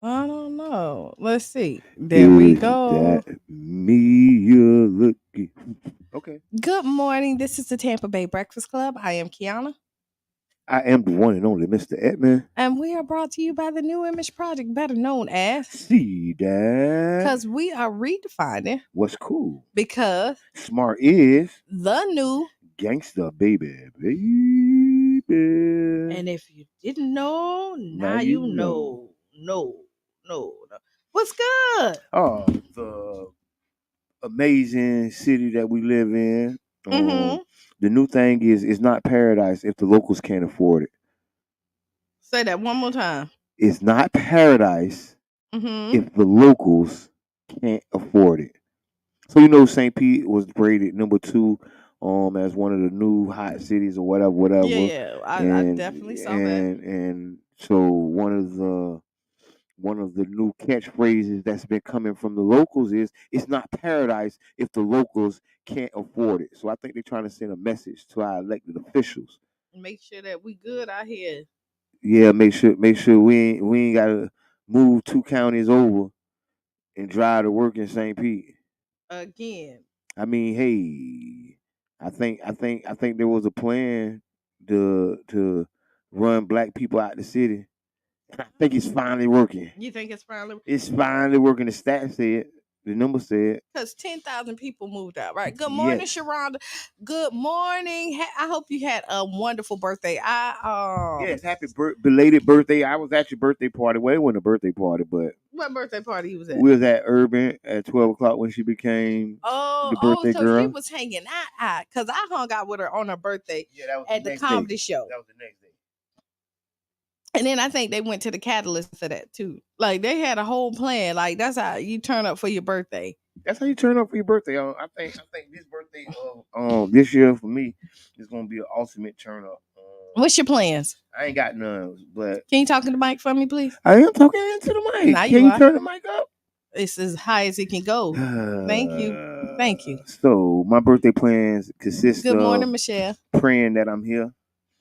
I don't know. Let's see. There we Is that go. me you're looking? Okay. Good morning. This is the Tampa Bay Breakfast Club. I am Qiana, I am the one and only Mr. Edmund. and we are brought to you by the New Image Project, better known as See that? because we are redefining What's cool? because Smart is the new. gangsta, baby. And if you didn't know, Now now you you know. know. No. What's good? Oh, the amazing city that we live in. Mm-hmm. The new thing is, it's not paradise if the locals can't afford it. Say that one more time. It's not paradise Mm-hmm. if the locals can't afford it. So St. Pete was rated number two, as one of the new hot cities or whatever. Yeah, I And definitely saw that. so one of the new catchphrases that's been coming from the locals is, it's not paradise if the locals can't afford it. So I think they're trying to send a message to our elected officials. Make sure that we good out here. Yeah, make sure we ain't gotta move two counties over and drive to work in St. Pete. Again. I mean, hey, I think there was a plan to run black people out the city. And I think it's finally working. You think it's finally It's finally working. The stats said, the number said, because 10,000 people moved out, right? Good morning, yes. Sharonda. Good morning. I hope you had a wonderful birthday. Yes, happy belated birthday. I was at your birthday party. Well, it wasn't a birthday party, but What birthday party you was at? we was at Urban at 12 o'clock when she became Oh, the birthday so she girl. was hanging out because I hung out with her on her birthday Yeah, that was at the the next day. comedy show. That was the next day. And then I think they went to the Catalyst for that too. Like they had a whole plan. Like that's how you turn up for your birthday. That's how you turn up for your birthday. I think this birthday this year for me is gonna be an ultimate turn up. What's your plans? I ain't got none, but Can you talk to the mic for me, please? I am talking into the mic. Now Can you you are. turn the mic up? It's as high as it can go. Thank you. Thank you. So my birthday plans consist Good of morning, Michelle. praying that I'm here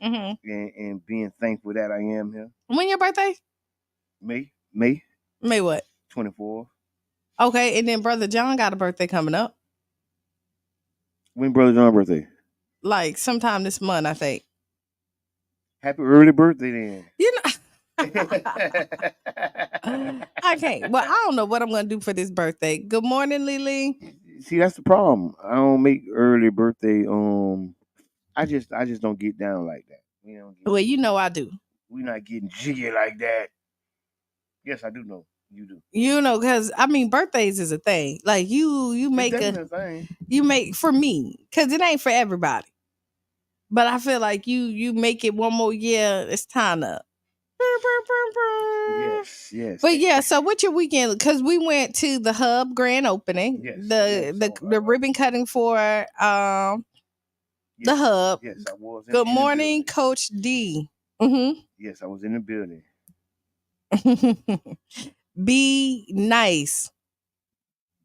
Hmm. and being thankful that I am here. When your birthday? May May what? 24th. Okay, and then brother John got a birthday coming up. When Brother John's birthday? Like sometime this month, I think. Happy early birthday then. You know. I can't. Well, I don't know what I'm gonna do for this birthday. Good morning, Lily. See, that's the problem. I don't make early birthday. I just don't get down like that. We don't get Well, you jiggy. know I do. We not getting jiggy like that. Yes, I do know. You do. You know, because I mean, birthdays is a thing. Like you It's make a definitely a thing. you make for me because it ain't for everybody. But I feel like you make it one more year. It's time to. Yes, yes, But yeah, so what's your weekend? Because we went to the Hub grand opening, yes, the yes. the So, the ribbon cutting for the yes, Hub. yes. I was Good in the morning, building. Coach D. Mm-hmm. Yes, I was in the building. Be nice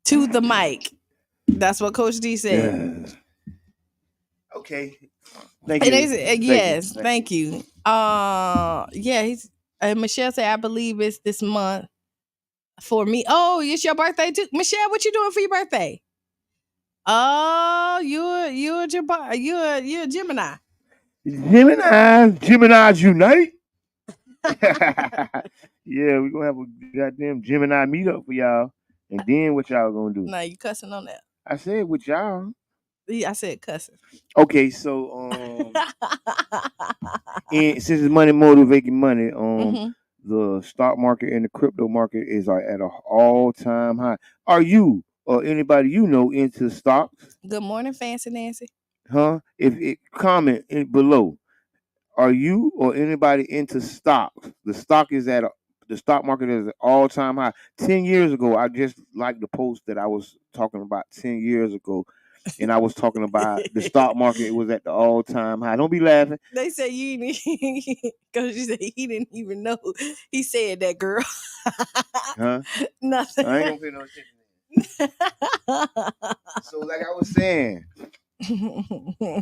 to the mic. That's what Coach D said. Yeah. Okay. Thank And they you. said, Thank you. yes, Thank you. thank you. Yeah, he's Michelle said, I believe it's this month for me. Oh, it's your birthday too. Michelle, what you doing for your birthday? Oh, you're a Gemini. Gemini's unite. Yeah, we're gonna have a goddamn Gemini meetup for y'all. And then what y'all gonna do? Now you cussing on that. I said with y'all. Yeah, I said cussing. Okay, so and since it's money motivating money, Hmm. the stock market and the crypto market is at an all time high. Are you or anybody you know into stocks? Good morning, Fancy Nancy. Huh? If it comment below, are you or anybody into stocks? The stock market is at all time high. 10 years ago, I just liked the post that I was talking about 10 years ago, and I was talking about the stock market was at the all time high. Don't be laughing, They say you didn't because you said he didn't even know he said that, girl. huh? Nothing. I ain't gonna pay no attention. So, like I was saying,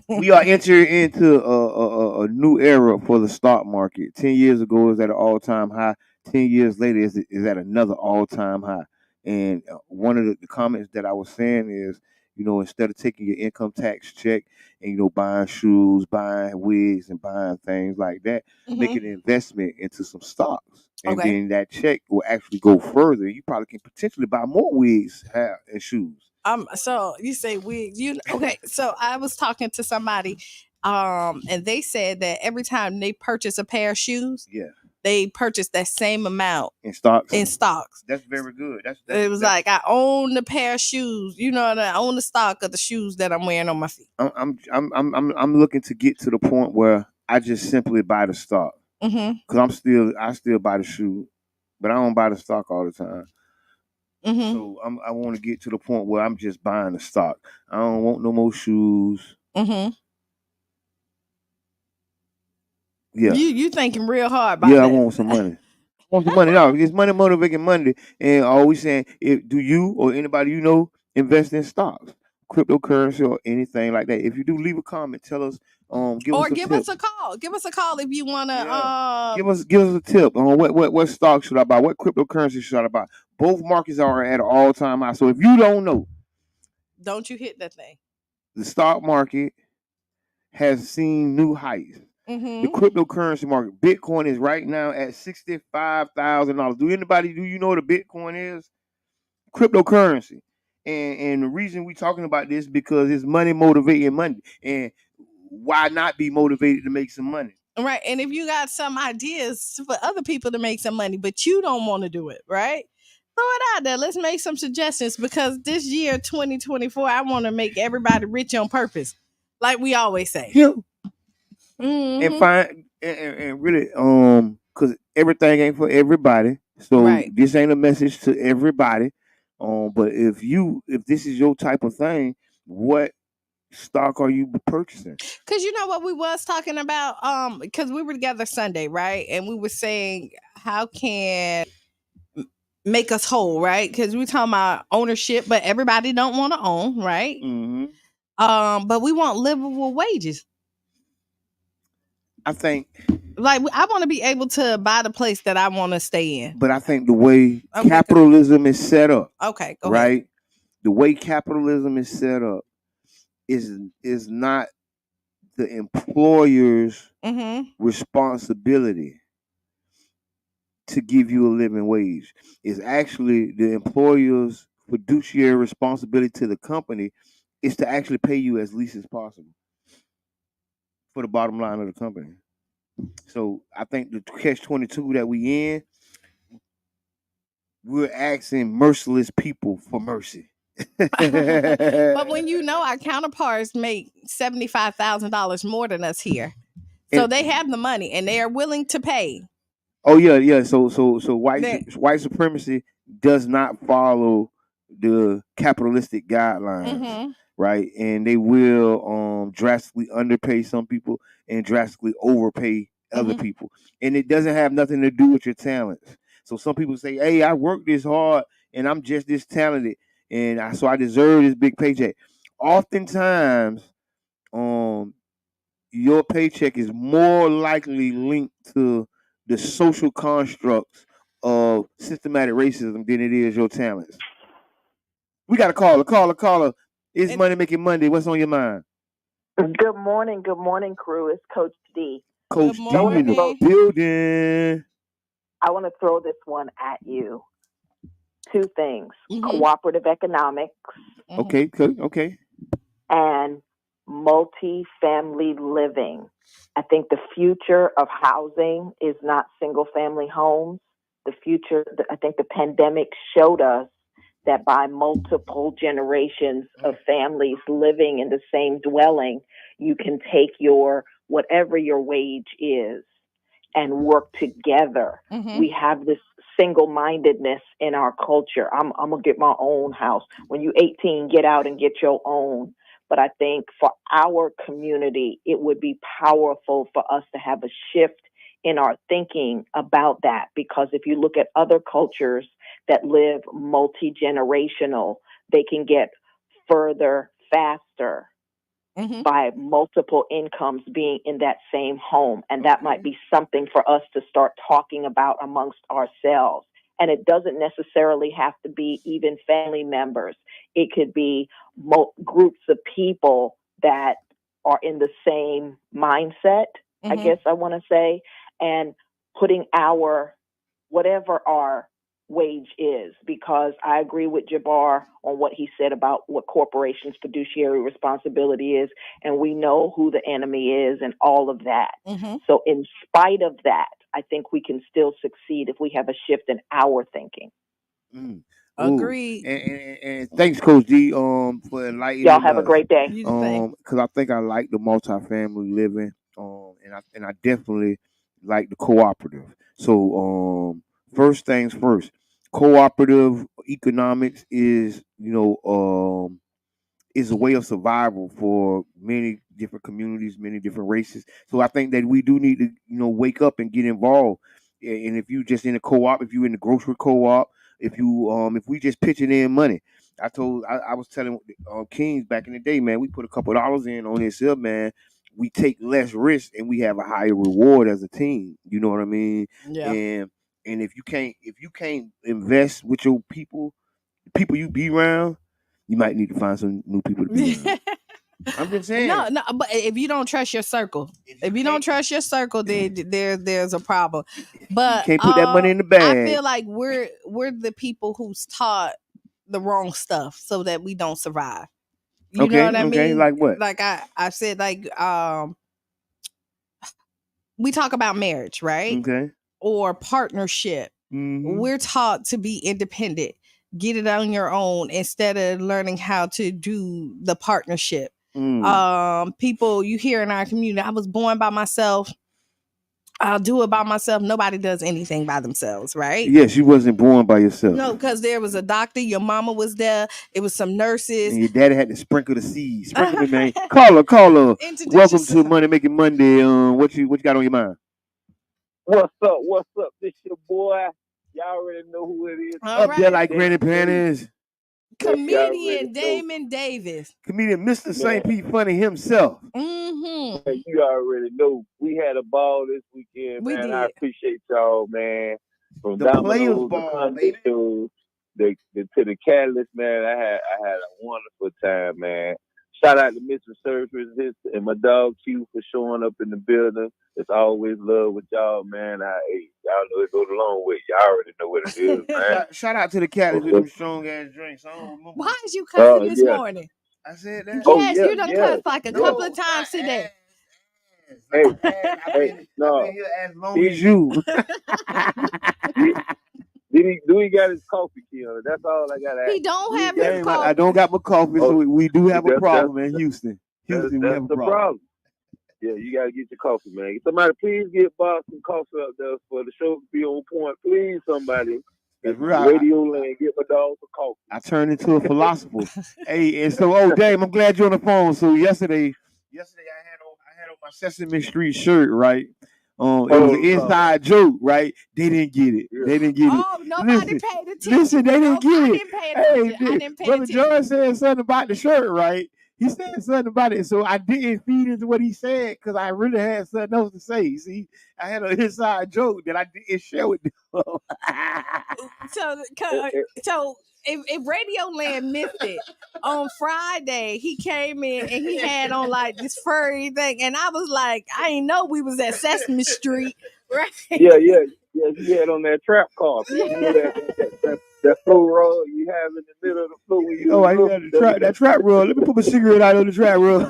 we are entering into a new era for the stock market. 10 years ago, it was at an all time high. 10 years later is at another all-time high. And one of the comments that I was saying is, instead of taking your income tax check and buying shoes, buying wigs, and buying things like that, make an investment into some stocks, and Okay. then that check will actually go further. You probably can potentially buy more wigs, hair, and shoes. So you say wigs. Okay? So I was talking to somebody, and they said that every time they purchase a pair of shoes, Yeah, they purchase that same amount in stocks. in stocks. That's very good. It was like I own the pair of shoes, and I own the stock of the shoes that I'm wearing on my feet. I'm looking to get to the point where I just simply buy the stock. Because I still buy the shoe, but I don't buy the stock all the time. So I want to get to the point where I'm just buying the stock. I don't want no more shoes. Yeah. You thinking real hard about that. that. I want some money. I want some money. No, it's money motivating Monday. And always saying, do you or anybody invest in stocks, cryptocurrency, or anything like that? If you do, leave a comment. Tell us. Give us a call. Give us a call if you want to. Yeah. Give us a tip on what stock should I buy? What cryptocurrency should I buy? Both markets are at an all-time high. So if you don't know, don't you hit that thing. The stock market has seen new heights. The cryptocurrency market, Bitcoin is right now at $65,000. Do you know what a Bitcoin is? Cryptocurrency. And the reason we're talking about this because it's money motivating money. And why not be motivated to make some money? Right. And if you got some ideas for other people to make some money, but you don't want to do it, right? Throw it out there. Let's make some suggestions because this year, 2024, I want to make everybody rich on purpose. Like we always say. Yeah. And find and really because everything ain't for everybody. So this ain't a message to everybody. But if this is your type of thing, what stock are you purchasing? Because you know what we was talking about, because we were together Sunday, right? And we were saying how can make us whole, right? Because we talking about ownership, but everybody don't want to own, right? But we want livable wages. I think like I want to be able to buy the place that I want to stay in. But I think the way capitalism is set up, go right? ahead. The way capitalism is set up is not the employer's responsibility to give you a living wage. It's actually the employer's fiduciary responsibility to the company is to actually pay you as least as possible for the bottom line of the company. So I think the catch-22 that we in, we're asking merciless people for mercy. But when our counterparts make $75,000 more than us here, so they have the money and they are willing to pay. Oh yeah. So white supremacy does not follow the capitalistic guidelines, right? And they will drastically underpay some people and drastically overpay other people, and it doesn't have nothing to do with your talents. So some people say, "Hey, I worked this hard and I'm just this talented, and I deserve this big paycheck." Oftentimes, your paycheck is more likely linked to the social constructs of systematic racism than it is your talents. We got a caller. It's Money Making Monday. What's on your mind? Good morning, crew. It's Coach D. Coach D in the building. I want to throw this one at you. Two things: cooperative economics. Okay. And multi-family living. I think the future of housing is not single-family homes. The future, I think the pandemic showed us that by multiple generations of families living in the same dwelling, you can take whatever your wage is and work together. We have this single-mindedness in our culture. I'm going to get my own house. When you're 18, get out and get your own. But I think for our community, it would be powerful for us to have a shift in our thinking about that. Because if you look at other cultures that live multi-generational, they can get further faster Mhm. by multiple incomes being in that same home. And that might be something for us to start talking about amongst ourselves. And it doesn't necessarily have to be even family members. It could be groups of people that are in the same mindset, I Mhm. guess I want to say, and putting our, whatever our wage is, because I agree with Jabbar on what he said about what corporations' fiduciary responsibility is, and we know who the enemy is and all of that. Mhm. So, in spite of that, I think we can still succeed if we have a shift in our thinking. Mm. Ooh, Agreed. and thanks, Coach D, for Y'all enlightening have a us. great day. You the thing. Because I think I like the multifamily living, and I definitely like the cooperative. So, first things first, cooperative economics is, is a way of survival for many different communities, many different races. So I think that we do need to, wake up and get involved. And if you just in a co-op, if you in the grocery co-op, if we just pitching in money. I was telling Kings back in the day, man, we put a couple dollars in on this here, man. We take less risk and we have a higher reward as a team. You know what I mean? Yeah. And if you can't invest with your people you be around, you might need to find some new people to be around. I'm just saying. No, but if you don't trust your circle, if you don't trust your circle, then there's a problem. But you can't put that money in the I bag. feel like we're the people who's taught the wrong stuff so that we don't survive. You know what I mean? Like what? Like I said, like we talk about marriage, right? Okay. Or partnership. Mm-hmm. We're taught to be independent, get it on your own instead of learning how to do the partnership. People you hear in our community, I was born by myself, I'll do it by myself. Nobody does anything by themselves, right? Yes, you wasn't born by yourself. No, because there was a doctor, your mama was there, it was some nurses. And your daddy had to sprinkle the seeds. Sprinkle the man. Caller. Introduce Welcome yourself. to Money Making Monday. What you got on your mind? What's up? What's up? This your boy. Y'all already know who it is. All Up there right. like Granny Panties. Comedian Damon Davis. Comedian Mr. St. Pete Funny himself. Mm-hmm. Man, you already know. We had a ball this weekend, We man. did. I appreciate y'all, man. From The players Domino's, the ball, Conde baby. shows, to the Catalyst, man. I had a wonderful time, man. Shout out to Mr. Surfers and my dog Q for showing up in the building. It's always love with y'all, man. Y'all know it goes a long way. Y'all already know what it is, man. Shout out to the Cali with them strong ass drinks. I don't remember. Why is you cussing this yeah. morning? I said that. Yes, you done cussed like a No, couple of times not today. ass. Hey, I've been here as long as you. you. Do he got his coffee, Qiana? That's all I got to ask. He don't have his Damn, I coffee. don't got my coffee, so we do have a problem in Houston. We That's have a the problem. Yeah, you got to get your coffee, man. Somebody please get Bob some coffee up there for the show to be on point. Please, somebody. That's It's right. Radio Land, get my dog some coffee. I turned into a philosopher. Hey, and so, Dame, I'm glad you're on the phone. So yesterday I had on my Sesame Street shirt, right? It was an inside joke, right? They didn't get it. Yeah. They didn't get it. Oh, nobody paid attention. Listen, they didn't get I it. didn't pay attention. I didn't pay Brother attention. John said something about the shirt, right? He said something about it, so I didn't feed into what he said because I really had something else to say. See, I had an inside joke that I didn't share with them. So if Radio Land missed it on Friday, he came in and he had on like this furry thing, and I was like, I ain't know we was at Sesame Street, right? Yeah. He had on that trap car. You know that flow roll you have in the middle of the floor. I got that trap roll. Let me put my cigarette out on the trap roll.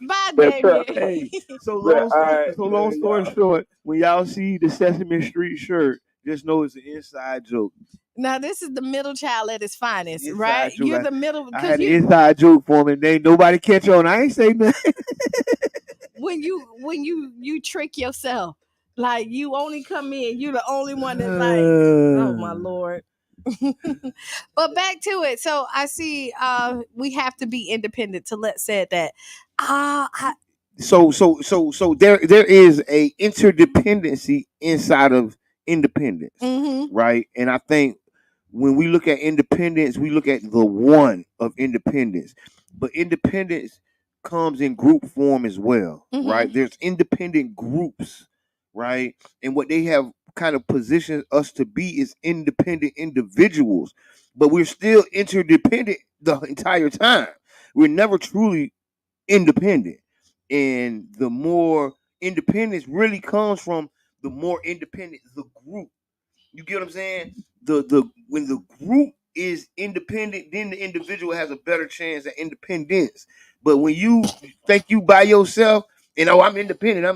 Bye, Damien. Hey, so long story short, when y'all see the Sesame Street shirt, just know it's an inside joke. Now this is the middle child at is finest, right? Joke. You're the middle. I had an inside joke for him, and ain't nobody catch on. I ain't say nothing. when you trick yourself, like you only come in, you're the only one that's like, oh my Lord. But back to it. So I see we have to be independent. To let said that. So there is a interdependency inside of independence, right? And I think when we look at independence, we look at the one of independence. But independence comes in group form as well, Mhm. right? There's independent groups, right? And what they have kind of positioned us to be is independent individuals, but we're still interdependent the entire time. We're never truly independent. And the more independence really comes from the more independent the group. You get what I'm saying? The when the group is independent, then the individual has a better chance at independence. But when you think you by yourself and I'm independent,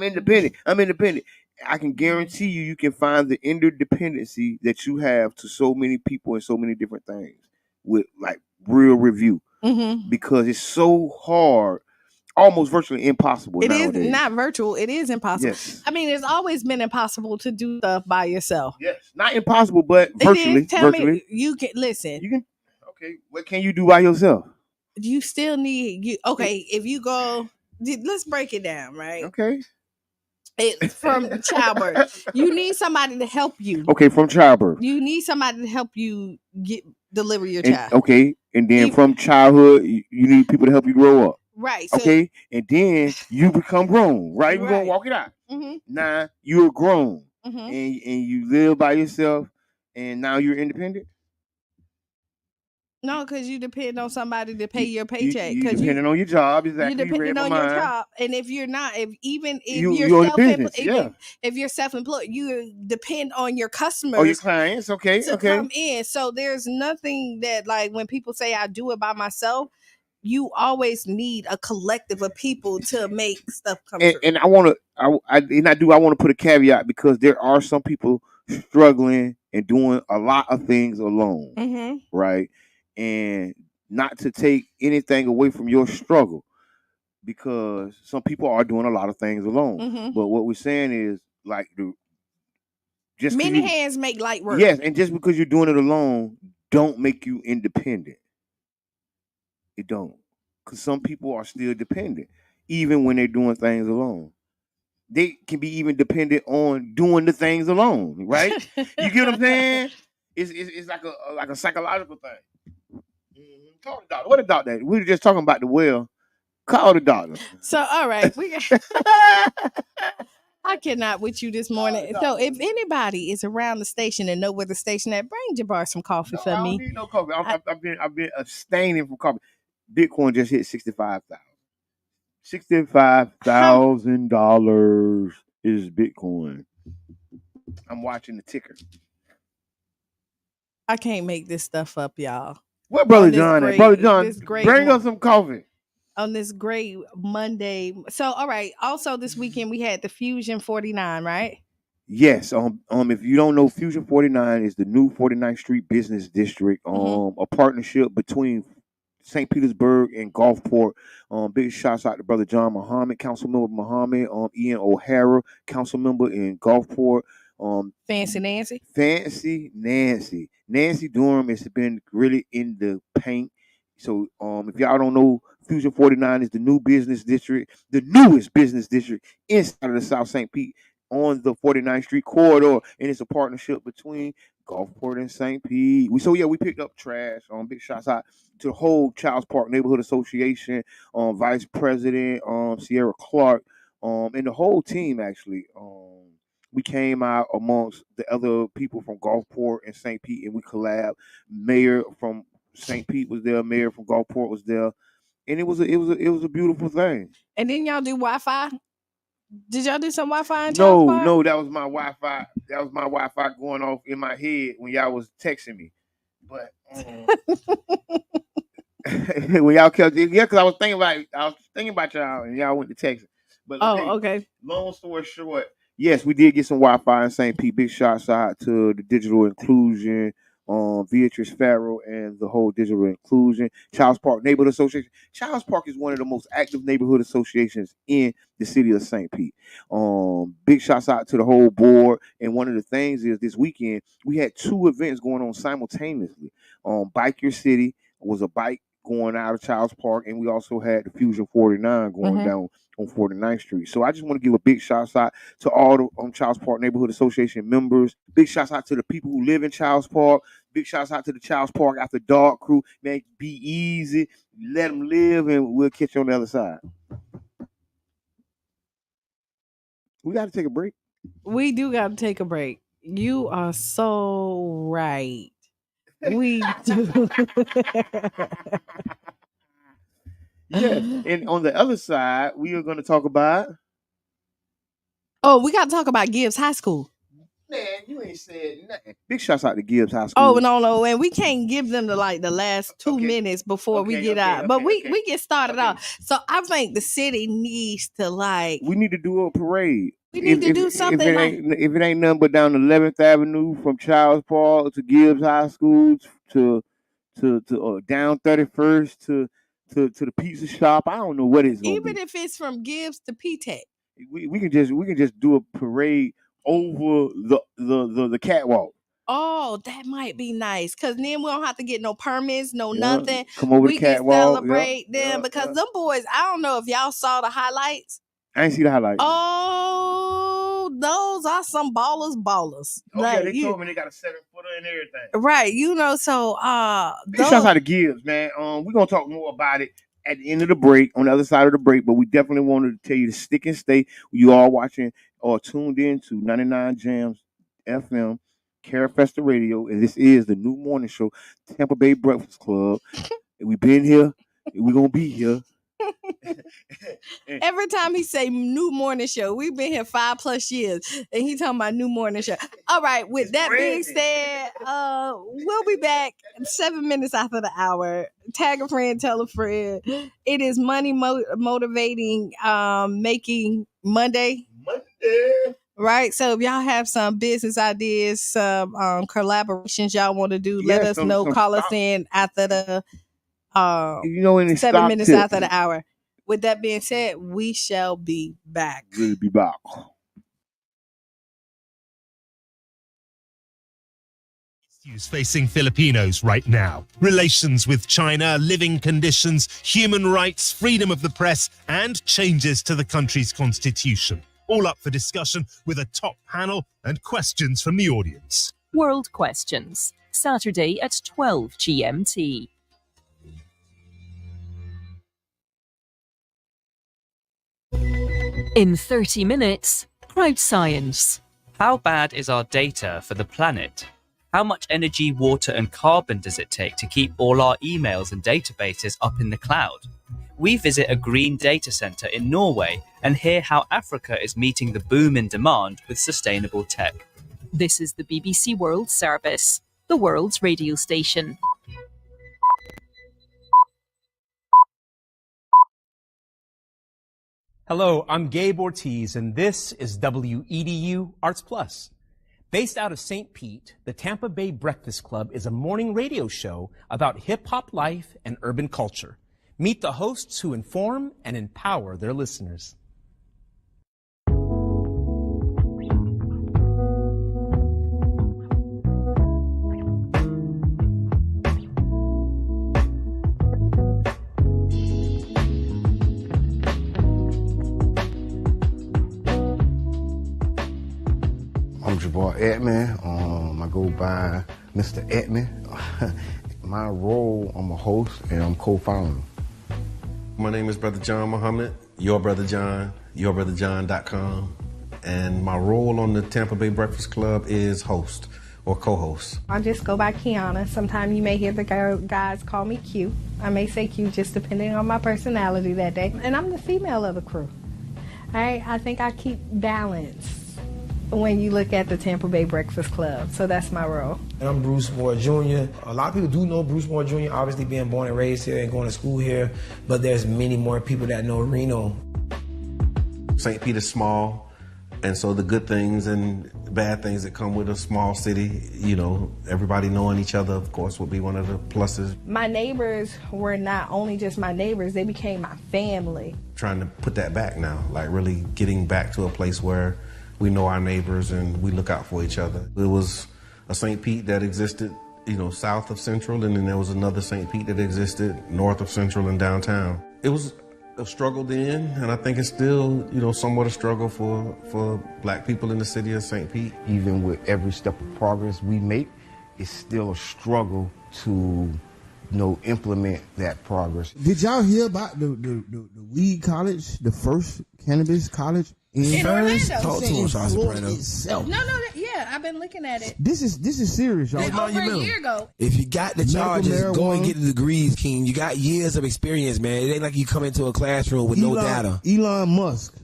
I can guarantee you can find the interdependency that you have to so many people and so many different things with like real review. Mhm. Because it's so hard, almost virtually impossible It is nowadays. not virtual. It is impossible. Yes. I mean, it's always been impossible to do stuff by yourself. Yes. Not impossible, but It virtually. is. Tell me, you can listen. You can. Okay. What can you do by yourself? You still need you. Okay, if you go, let's break it down, right? Okay. From childbirth, you need somebody to help you. Okay, from childbirth. You need somebody to help you deliver your And, child. okay, and then from childhood, you need people to help you grow up. Right. So, okay, and then you become grown. Right. We're gonna walk it out. Mm-hmm. Now you're grown, Mm-hmm. and you live by yourself, and now you're independent. No, because you depend on somebody to pay your paycheck. You depending on your job, exactly. You depending on your job, and if you're not, if you're self-employed, if you're self-employed, you depend on your customers or your clients, to come in. So there's nothing that, like, when people say I do it by myself, you always need a collective of people to make stuff come true. And I want to, I want to put a caveat because there are some people struggling and doing a lot of things alone, Mm-hmm. right? And not to take anything away from your struggle, because some people are doing a lot of things alone. Mm-hmm. But what we're saying is, like, just many hands make light work. Yes, and just because you're doing it alone, don't make you independent. It don't, because some people are still dependent, even when they're doing things alone. They can be even dependent on doing the things alone, right? You get what I'm saying? It's like a psychological thing. Mm-hmm. Call the doctor. What the doctor? We were just talking about the well. Call the doctor. So, all right, I cannot with you this morning. So, if anybody is around the station and know where the station at, bring Jabbar some coffee for me. I don't need no coffee. I've been abstaining from coffee. Bitcoin just hit $65,000. $65,000 is Bitcoin. I'm watching the ticker. I can't make this stuff up, y'all. Where Brother John at? Brother John, bring us some coffee. On this great Monday. So, all right. Also, this weekend we had the Fusion 49, right? Yes. If you don't know, Fusion 49 is the new 49th Street Business District. A partnership between St. Petersburg and Gulfport. Big shouts out to Brother John Muhammad, Councilmember Muhammad, Ian O'Hara, council member in Gulfport. Fancy Nancy Durham has been really in the paint. So if y'all don't know, Fusion 49 is the new business district, the newest business district inside of the South St. Pete on the 49th Street corridor, and it's a partnership between Gulfport and St. Pete. We picked up trash. Big shots out to the whole Childs Park Neighborhood Association, Vice President Sierra Clark, and the whole team actually. We came out amongst the other people from Gulfport and St. Pete, and we collabed. Mayor from St. Pete was there. Mayor from Gulfport was there, and it was a beautiful thing. And then y'all do Wi-Fi. Did y'all do some Wi-Fi in Childs Park? No, that was my Wi-Fi. That was my Wi-Fi going off in my head when y'all was texting me. But when y'all kept, because I was thinking about y'all, and y'all went to Texas. But okay. Long story short, yes, we did get some Wi-Fi in St. Pete. Big shouts out to the digital inclusion, Beatrice Farrell and the whole digital inclusion. Childs Park Neighborhood Association. Childs Park is one of the most active neighborhood associations in the city of St. Pete. Big shouts out to the whole board. And one of the things is this weekend we had two events going on simultaneously. Bike Your City was a bike going out of Childs Park, and we also had the Fusion 49 going down on 49th Street. So I just want to give a big shout out to all the Childs Park Neighborhood Association members. Big shout out to the people who live in Childs Park. Big shout out to the Childs Park After Dark crew. Man, be easy. Let them live, and we'll catch you on the other side. We got to take a break. We do got to take a break. You are so right. We do. Yeah, and on the other side, we are going to talk about. Oh, we got to talk about Gibbs High School. Man, you ain't said nothing. Big shouts out to Gibbs High School. Oh, no, and we can't give them the last 2 minutes before we get out. But we get started off. So I think the city needs to We need to do a parade. We need to do something. If it ain't nothing but down 11th Avenue from Charles Park to Gibbs High School to down 31st to the pizza shop. I don't know what it's gonna Even be. if it's from Gibbs to P-Tech. We can just do a parade over the catwalk. Oh, that might be nice. Cause then we don't have to get no permits, nothing. Come over the catwalk. Can celebrate them because them boys, I don't know if y'all saw the highlights. I ain't see the highlights. Oh, those are some ballers. Oh, yeah, they told me they got a 7-footer and everything. Right, so shouts out to Gibbs, man. We're gonna talk more about it at the end of the break, on the other side of the break, but we definitely wanted to tell you to stick and stay. You all watching or tuned in to 99 Jams FM, Carafesta Radio, and this is the new morning show, Tampa Bay Breakfast Club. We've been here, and we're gonna be here. Every time he say new morning show, we've been here 5+ years, and he talking about new morning show. All right, with that being said, we'll be back 7 minutes after the hour. Tag a friend, tell a friend. It is money motivating, making Monday. Right, so if y'all have some business ideas, some collaborations y'all want to do, let us know. Call us in after the 7 minutes after the hour. With that being said, we shall be back. We'll be back. Issues facing Filipinos right now. Relations with China, living conditions, human rights, freedom of the press, and changes to the country's constitution. All up for discussion with a top panel and questions from the audience. World Questions, Saturday at 12 GMT. In 30 minutes, Crowd Science. How bad is our data for the planet? How much energy, water and carbon does it take to keep all our emails and databases up in the cloud? We visit a green data center in Norway and hear how Africa is meeting the boom in demand with sustainable tech. This is the BBC World Service, the world's radio station. Hello, I'm Gabe Ortiz, and this is WEDU Arts Plus. Based out of St. Pete, the Tampa Bay Breakfast Club is a morning radio show about hip-hop life and urban culture. Meet the hosts who inform and empower their listeners. I'm Jabbar Edman. I go by Mr. Edman. My role, I'm a host and I'm co-founder. My name is Brother John Muhammad, Your Brother John, YourBrotherJohn.com. And my role on the Tampa Bay Breakfast Club is host or co-host. I just go by Qiana. Sometimes you may hear the guys call me Q. I may say Q just depending on my personality that day. And I'm the female of the crew. I think I keep balance when you look at the Tampa Bay Breakfast Club. So that's my role. And I'm Bruce Moore Jr. A lot of people do know Bruce Moore Jr., obviously being born and raised here and going to school here, but there's many more people that know Reno. St. Pete is small, and so the good things and bad things that come with a small city, you know, everybody knowing each other, of course, would be one of the pluses. My neighbors were not only just my neighbors, they became my family. Trying to put that back now, like really getting back to a place where we know our neighbors and we look out for each other. It was a St. Pete that existed, you know, south of Central, and then there was another St. Pete that existed north of Central and downtown. It was a struggle then, and I think it's still, you know, somewhat a struggle for black people in the city of St. Pete. Even with every step of progress we make, it's still a struggle to, implement that progress. Did y'all hear about the weed college, the first cannabis college In Orlando. Talk to him, Charles Soprano. No, yeah, I've been looking at it. This is serious, y'all. It's over a year ago. If you got the charges, go and get the degrees, King. You got years of experience, man. It ain't like you come into a classroom with no data. Elon Musk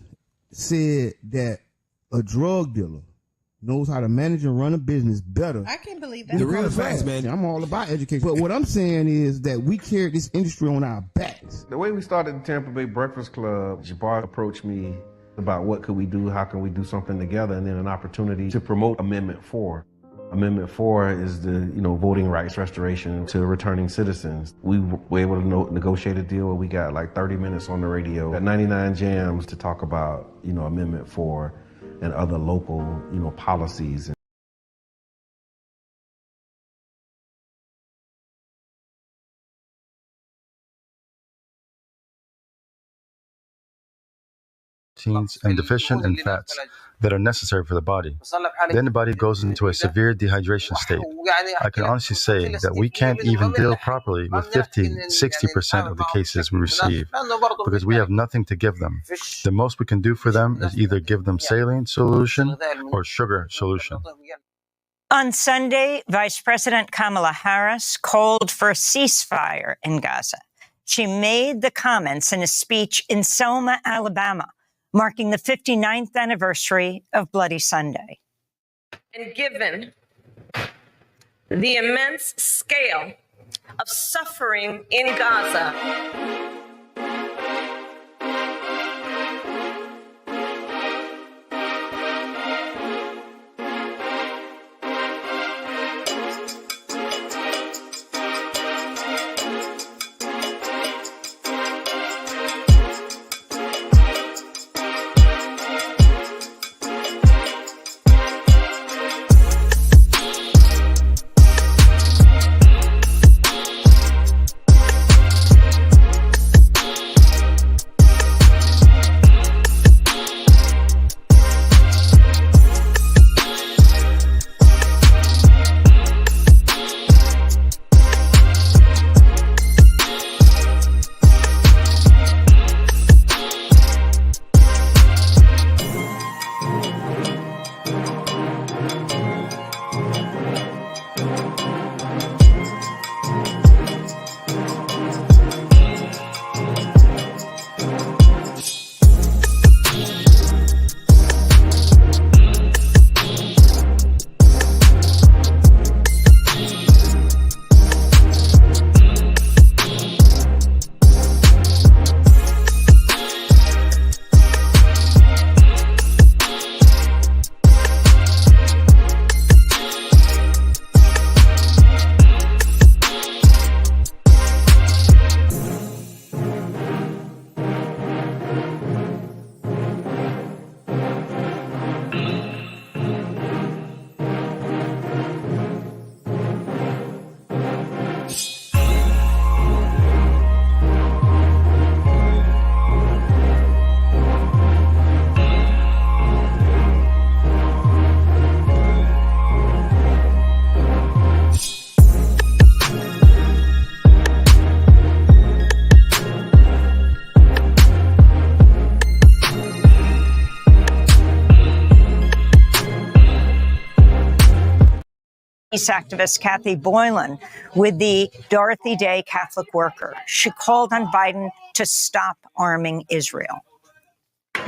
said that a drug dealer knows how to manage and run a business better. I can't believe that. The real facts, man. I'm all about education. But what I'm saying is that we carry this industry on our backs. The way we started the Tampa Bay Breakfast Club, Jabbar approached me about what could we do, how can we do something together, and then an opportunity to promote Amendment 4. Amendment 4 is the voting rights restoration to returning citizens. We were able to negotiate a deal where we got like 30 minutes on the radio, got 99 jams to talk about Amendment 4 and other local policies. And deficient in fats that are necessary for the body. Then the body goes into a severe dehydration state. I can honestly say that we can't even deal properly with 50-60% of the cases we receive because we have nothing to give them. The most we can do for them is either give them saline solution or sugar solution. On Sunday, Vice President Kamala Harris called for a ceasefire in Gaza. She made the comments in a speech in Selma, Alabama, marking the 59th anniversary of Bloody Sunday. And given the immense scale of suffering in Gaza, peace activist Kathy Boylan with the Dorothy Day Catholic Worker. She called on Biden to stop arming Israel.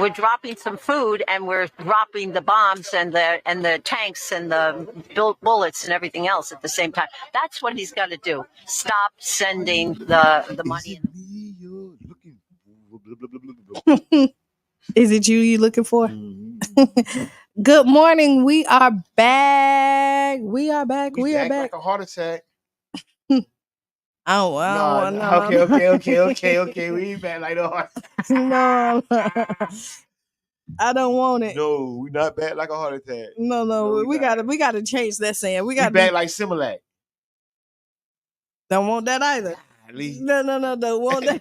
We're dropping some food and we're dropping the bombs and the tanks and the bullets and everything else at the same time. That's what he's got to do. Stop sending the money. Is it you looking for? Good morning. We are back. We are back. We are back. Like a heart attack. Oh, wow. No. Okay. We ain't back like a heart attack. No. I don't want it. No, we not bad like a heart attack. No, we gotta change that saying. We bad like Similac. Don't want that either. No, don't want that.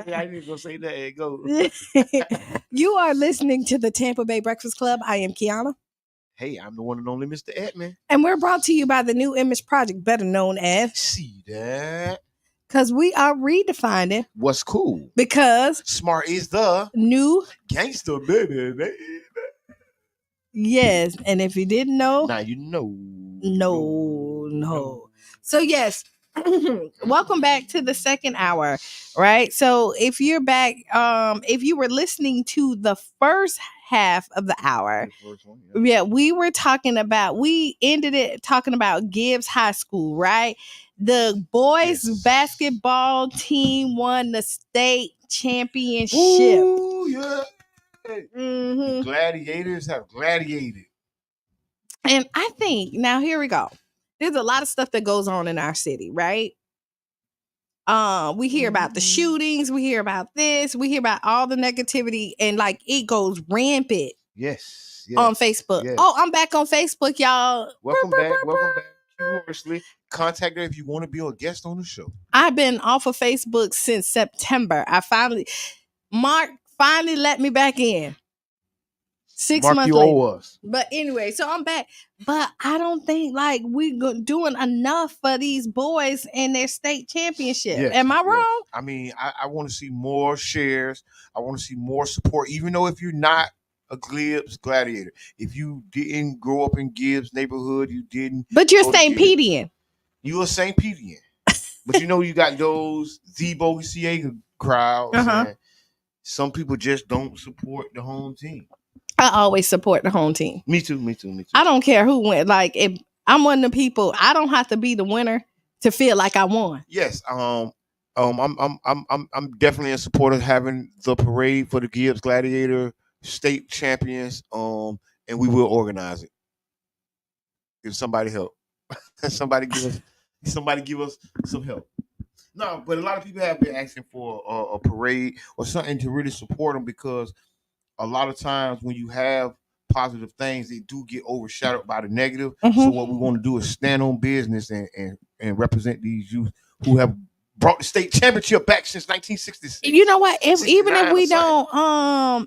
I need to go say that. Go. You are listening to the Tampa Bay Breakfast Club. I am Qiana. Hey, I'm the one and only Mr. Edmond. And we're brought to you by the New Image Project, better known as See That. Because we are redefining what's cool. Because smart is the new gangster, baby. Yes, and if you didn't know, now you know. No. So yes, welcome back to the second hour, right? So if you're back, if you were listening to the first half of the hour, we ended it talking about Gibbs High School, right? The boys basketball team won the state championship. Ooh, yeah. The Gladiators have gladiated. And I think now here we go. There's a lot of stuff that goes on in our city, right? We hear about the shootings, we hear about this, we hear about all the negativity, and like it goes rampant. Yes. On Facebook. Yes. Oh, I'm back on Facebook, y'all. Welcome back. Welcome back. Humorously, contact her if you want to be a guest on the show. I've been off of Facebook since September. Mark finally let me back in. 6 Mark, months you later. owe us. But anyway, so I'm back. But I don't think like we're doing enough for these boys in their state championship. Yes, Am I wrong? I mean, I want to see more shares. I want to see more support, even though if you're not a Gibbs gladiator, if you didn't grow up in Gibbs neighborhood, you didn't. But you're go to St. Gibbs. Petian. You a St. Petian. But you know you got those Zebo Ciega crowds, and some people just don't support the home team. I always support the home team. Me too. I don't care who wins. Like if I'm one of the people, I don't have to be the winner to feel like I won. Yes. I'm definitely in support of having the parade for the Gibbs Gladiator state champions. And we will organize it. If somebody help. somebody give us some help. No, but a lot of people have been asking for a parade or something to really support them, because a lot of times when you have positive things, they do get overshadowed by the negative. So what we want to do is stand on business and represent these youth who have brought the state championship back since 1966. You know what? Even if we 69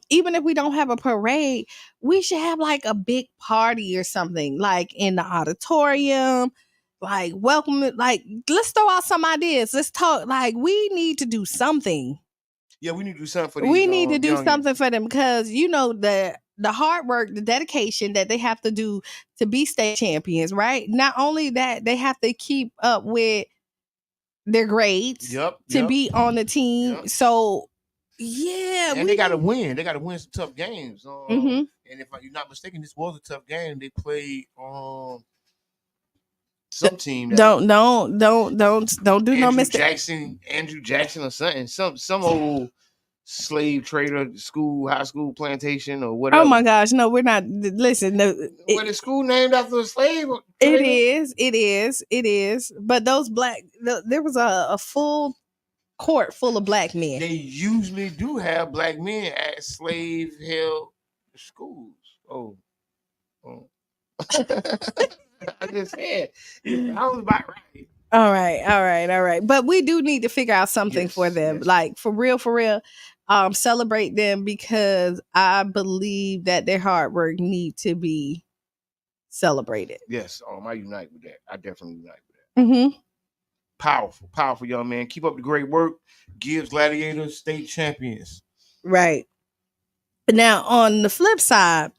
don't have a parade, we should have like a big party or something, like in the auditorium. Like welcome, like let's throw out some ideas. Let's talk. Like we need to do something. Yeah, we need to do something for these. We need to do something for them, because you know the hard work, the dedication that they have to do to be state champions, right? Not only that, they have to keep up with their grades to be on the team. So yeah, and they got to win. They got to win some tough games. And if you're not mistaken, this was a tough game. They played some team. Don't do no mistake. Andrew Jackson or something. Some old slave trader high school plantation or whatever. Oh my gosh, no, we're not. Listen, no, when the school named after a slave. It is. But those there was a full court full of black men. They usually do have black men at slave held schools. Oh. I just said I was about right. All right. But we do need to figure out something for them. Yes. Like for real. Celebrate them, because I believe that their hard work need to be celebrated. Yes, I unite with that. I definitely unite with that. Powerful young man. Keep up the great work. Gibbs Gladiators state champions. Right. Now on the flip side,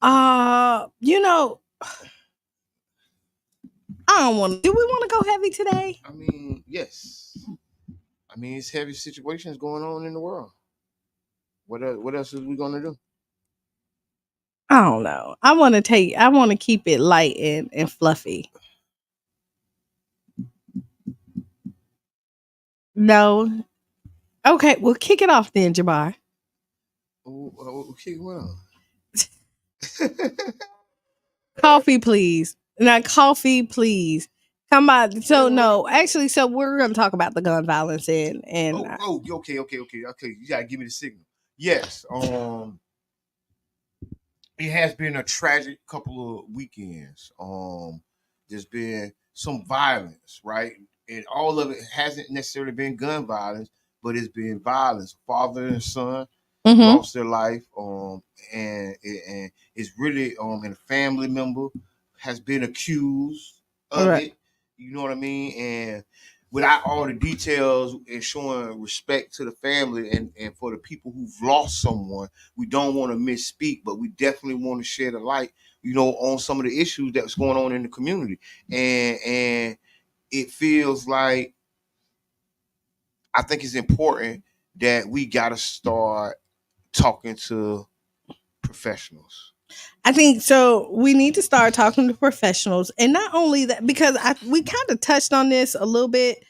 you know, do we want to go heavy today? I mean, yes. I mean, it's heavy situations going on in the world. What else is we gonna do? I don't know. I want to keep it light and fluffy. No. Okay, well, kick it off then, Jabbar. Okay, well. Coffee, please. Now, coffee, please. Come on. So we're going to talk about the gun violence and. Okay. You gotta give me the signal. Yes. It has been a tragic couple of weekends. There's been some violence, right? And all of it hasn't necessarily been gun violence, but it's been violence. Father and son lost their life, and it's really and a family member has been accused of it. You know what I mean? And without all the details and showing respect to the family and for the people who've lost someone, we don't want to misspeak, but we definitely want to shed a light, on some of the issues that's going on in the community. And it feels like, I think it's important that we got to start talking to professionals. I think so. We need to start talking to professionals, and not only that, because we kind of touched on this a little bit,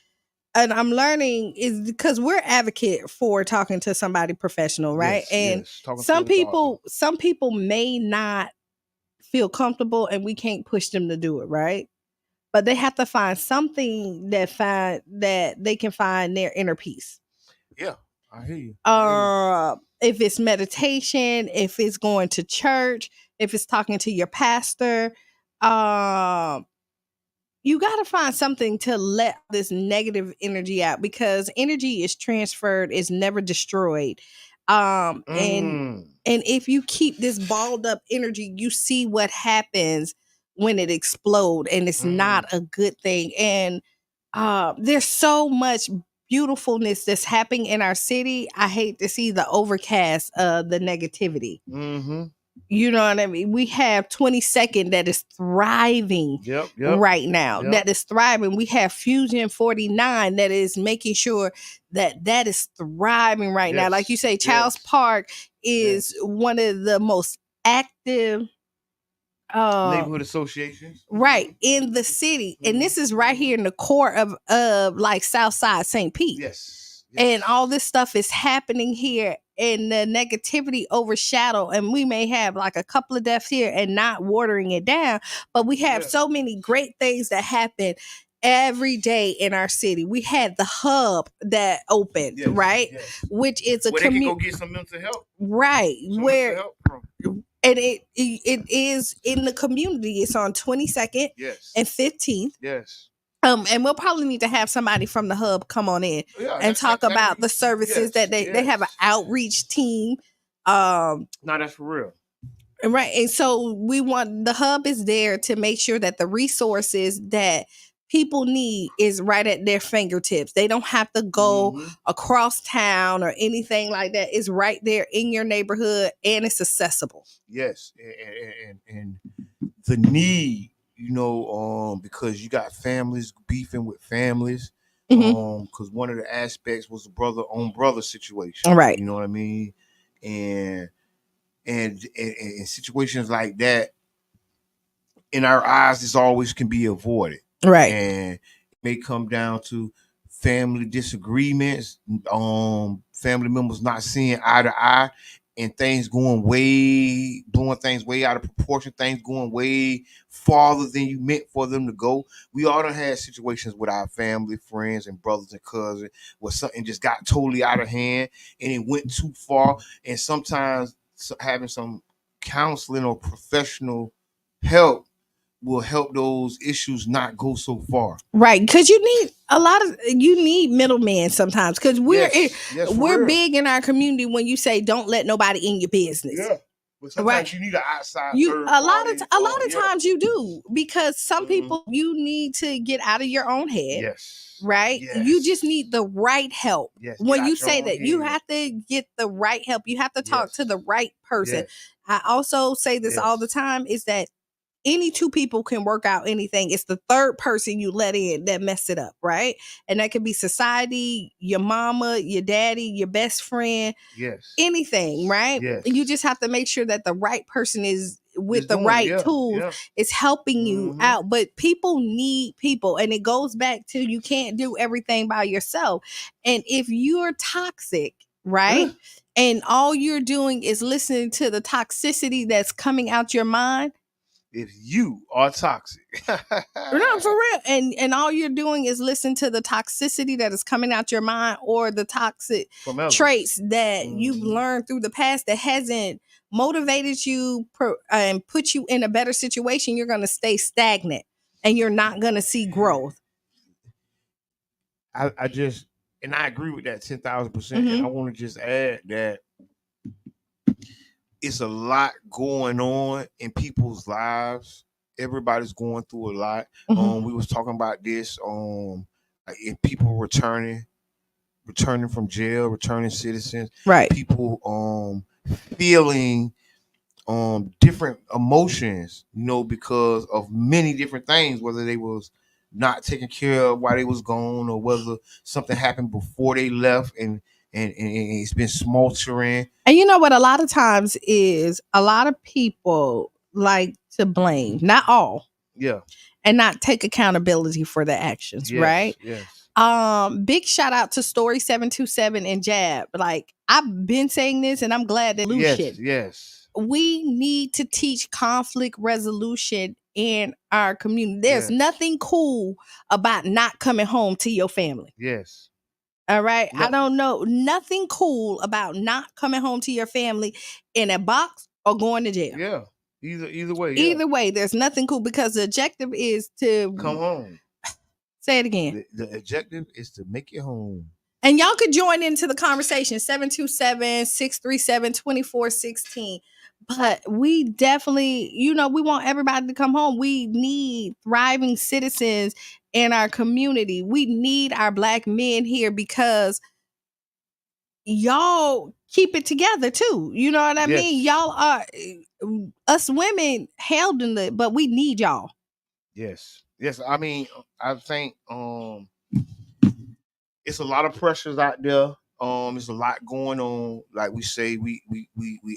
and I'm learning is because we're advocate for talking to somebody professional, right? And some people may not feel comfortable, and we can't push them to do it, right? But they have to find something that they can find their inner peace. Yeah, I hear you. If it's meditation, if it's going to church, if it's talking to your pastor, you got to find something to let this negative energy out, because energy is transferred, is never destroyed. And if you keep this balled up energy, you see what happens when it explodes, and it's not a good thing. And there's so much beautifulness that's happening in our city. I hate to see the overcast of the negativity. You know what I mean? We have 22nd that is thriving right now. That is thriving. We have Fusion 49 that is making sure that is thriving right now. Like you say, Childs Park is one of the most active neighborhood associations, right, in the city. And this is right here in the core of like Southside St. Pete. Yes. And all this stuff is happening here, and the negativity overshadow, and we may have like a couple of deaths here and not watering it down, but we have so many great things that happen every day in our city. We had the hub that opened, right? Which is a where they can go get some mental help. Right. Some Where mental help from. And it is in the community. It's on 22nd and 15th. Yes. And we'll probably need to have somebody from the hub come on in and talk about the services that they have an outreach team. No, that's for real. Right. And so the hub is there to make sure that the resources that people need is right at their fingertips. They don't have to go across town or anything like that. It's right there in your neighborhood, and it's accessible. Yes. And the need, because you got families beefing with families. Because one of the aspects was the brother on brother situation. Right. You know what I mean? And situations like that, in our eyes, this always can be avoided. Right. And it may come down to family disagreements, family members not seeing eye to eye, and things blowing things way out of proportion, things going way farther than you meant for them to go. We all done had situations with our family, friends, and brothers and cousins where something just got totally out of hand and it went too far. And sometimes having some counseling or professional help will help those issues not go so far. Right, because you need middlemen sometimes, because we're big in our community when you say don't let nobody in your business. Yeah. But sometimes you need an outside a lot of times you do, because some people you need to get out of your own head. Yes. Right? Yes. You just need the right help. Yes. When you say that, you have to get the right help. You have to talk to the right person. Yes. I also say this all the time, is that any two people can work out anything. It's the third person you let in that mess it up, right? And that could be society, your mama, your daddy, your best friend, anything, right? Yes. You just have to make sure that the right person is with the right tools is helping you out. But people need people, and it goes back to you can't do everything by yourself. And if you're toxic, right? And all you're doing is listening to the toxicity that's coming out your mind. If you are toxic. No, for real. And all you're doing is listen to the toxicity that is coming out your mind, or the toxic traits that you've learned through the past that hasn't motivated you and put you in a better situation. You're going to stay stagnant, and you're not going to see growth. I agree with that 10,000%. And I want to just add that it's a lot going on in people's lives. Everybody's going through a lot. We was talking about this and people returning from jail, returning citizens, Right. people feeling different emotions, because of many different things, whether they was not taken care of while they was gone, or whether something happened before they left, and it's been smoldering. And you know what? A lot of times is a lot of people like to blame, not all, Yeah. and not take accountability for their actions, Yes. right? Yes. Big shout out to Story 727 and Jab. Like, I've been saying this, and I'm glad that Yes. Yes. we need to teach conflict resolution in our community. There's Yes. nothing cool about not coming home to your family. Yes. All right. No. I don't know. Nothing cool about not coming home to your family in a box or going to jail. Yeah. Either way. Yeah. Either way, there's nothing cool, because the objective is to come home. Say it again. The objective is to make it home. And y'all could join into the conversation, 727-637-2416. But we definitely, we want everybody to come home. We need thriving citizens in our community. We need our Black men here, because y'all keep it together too. You know what I mean? Y'all are, us women handling it, but we need y'all. Yes. Yes. I mean, I think it's a lot of pressures out there. There's a lot going on. Like we say, we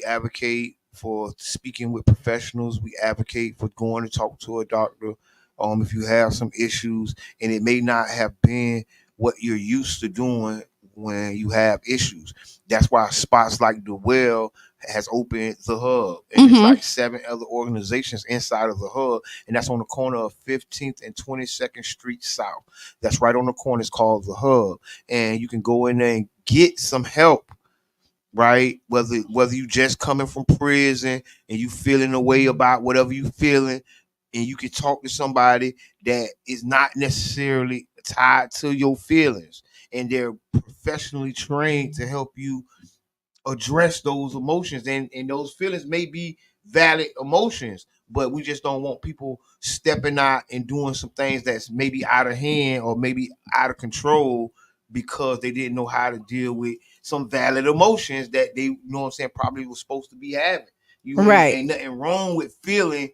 advocate for speaking with professionals. We advocate for going to talk to a doctor. If you have some issues, and it may not have been what you're used to doing when you have issues. That's why spots like the Well has opened the Hub, and it's like 7 other organizations inside of the Hub, and that's on the corner of 15th and 22nd Street South. That's right on the corner. It's called the Hub, and you can go in there and get some help. Right, whether you just coming from prison and you feeling a way about whatever you feeling, and you can talk to somebody that is not necessarily tied to your feelings, and they're professionally trained to help you address those emotions, and those feelings may be valid emotions, but we just don't want people stepping out and doing some things that's maybe out of hand or maybe out of control, because they didn't know how to deal with some valid emotions that they, probably was supposed to be having. Right. Ain't nothing wrong with feeling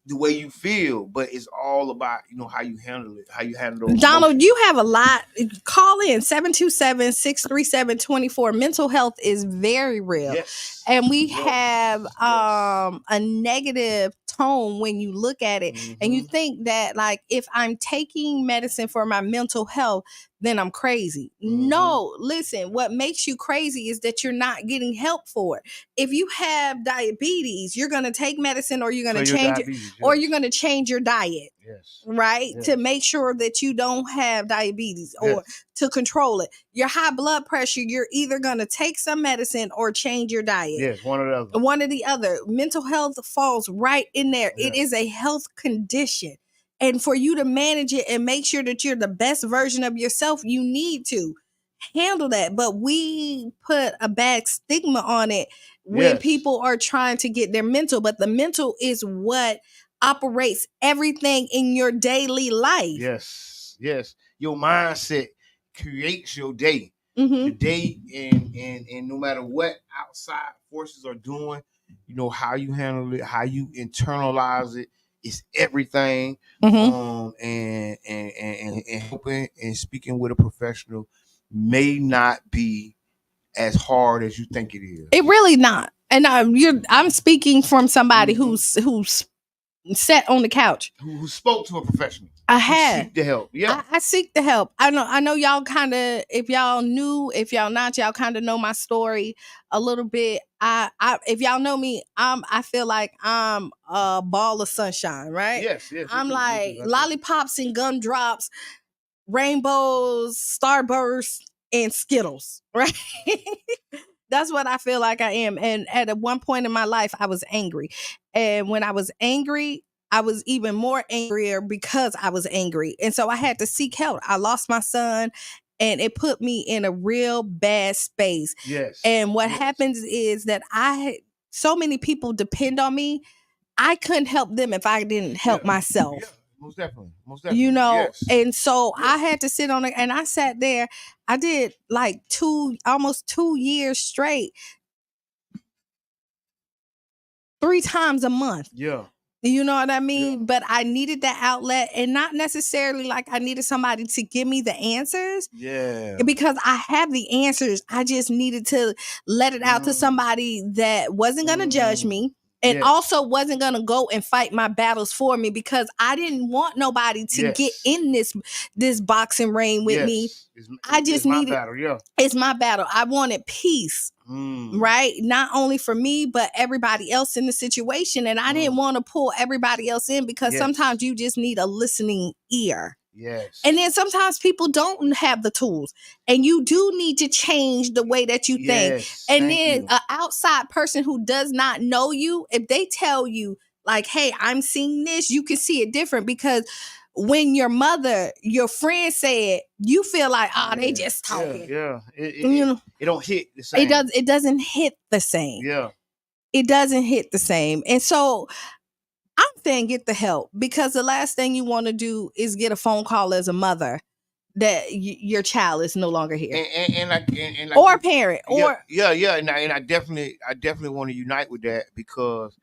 the way you feel, but it's all about how you handle it, how you handle those Donald, emotions. you have a lot. Call in 727-637-24. Mental health is very real. Yes. And we have a negative tone when you look at it. And you think that, like, if I'm taking medicine for my mental health, then I'm crazy. No, listen, what makes you crazy is that you're not getting help for it. If you have diabetes, you're going to take medicine, or you're going to change it, or you're going to change your diet. Yes. Right? Yes. To make sure that you don't have diabetes, or to control it. Your high blood pressure, you're either going to take some medicine or change your diet. Yes, one or the other. One or the other. Mental health falls right in there. It is a health condition. And for you to manage it and make sure that you're the best version of yourself, you need to handle that. But we put a bad stigma on it when people are trying to get their mental. But the mental is what operates everything in your daily life. Yes. Yes. Your mindset creates your day. The day, and no matter what outside forces are doing, how you handle it, how you internalize it, is everything. And helping and speaking with a professional may not be as hard as you think it is. It really not. And I'm speaking from somebody who's sat on the couch, who spoke to a professional. I have. Seek the help. Yeah. I seek the help. I know y'all kind of, if y'all knew, if y'all not, y'all kind of know my story a little bit. If y'all know me, I feel like I'm a ball of sunshine, right? Yes. I'm like lollipops and gumdrops, rainbows, starbursts, and Skittles, right? That's what I feel like I am. And at one point in my life, I was angry. And when I was angry, I was even more angrier because I was angry. And so I had to seek help. I lost my son, and it put me in a real bad space. Yes. And what happens is that so many people depend on me. I couldn't help them if I didn't help myself. Most definitely. Most definitely. You know, yes. and so I had to sit on it, and I sat there. I did like almost 2 years straight, 3 times a month. Yeah. You know what I mean? But I needed that outlet, and not necessarily like I needed somebody to give me the answers. Yeah. Because I have the answers. I just needed to let it out to somebody that wasn't going to judge me. And also wasn't going to go and fight my battles for me, because I didn't want nobody to get in this boxing ring with me. I just needed, it's my battle. I wanted peace, right? Not only for me, but everybody else in the situation. And I didn't want to pull everybody else in, because sometimes you just need a listening ear. Yes. And then sometimes people don't have the tools, and you do need to change the way that you think. And then an outside person who does not know you, if they tell you like, hey, I'm seeing this, you can see it different, because when your mother, your friend said, you feel like, oh, they just talking. Yeah. It don't hit the same. It doesn't hit the same. Yeah. It doesn't hit the same. And so I'm saying get the help, because the last thing you want to do is get a phone call as a mother that your child is no longer here, and or parent, or and I definitely want to unite with that, because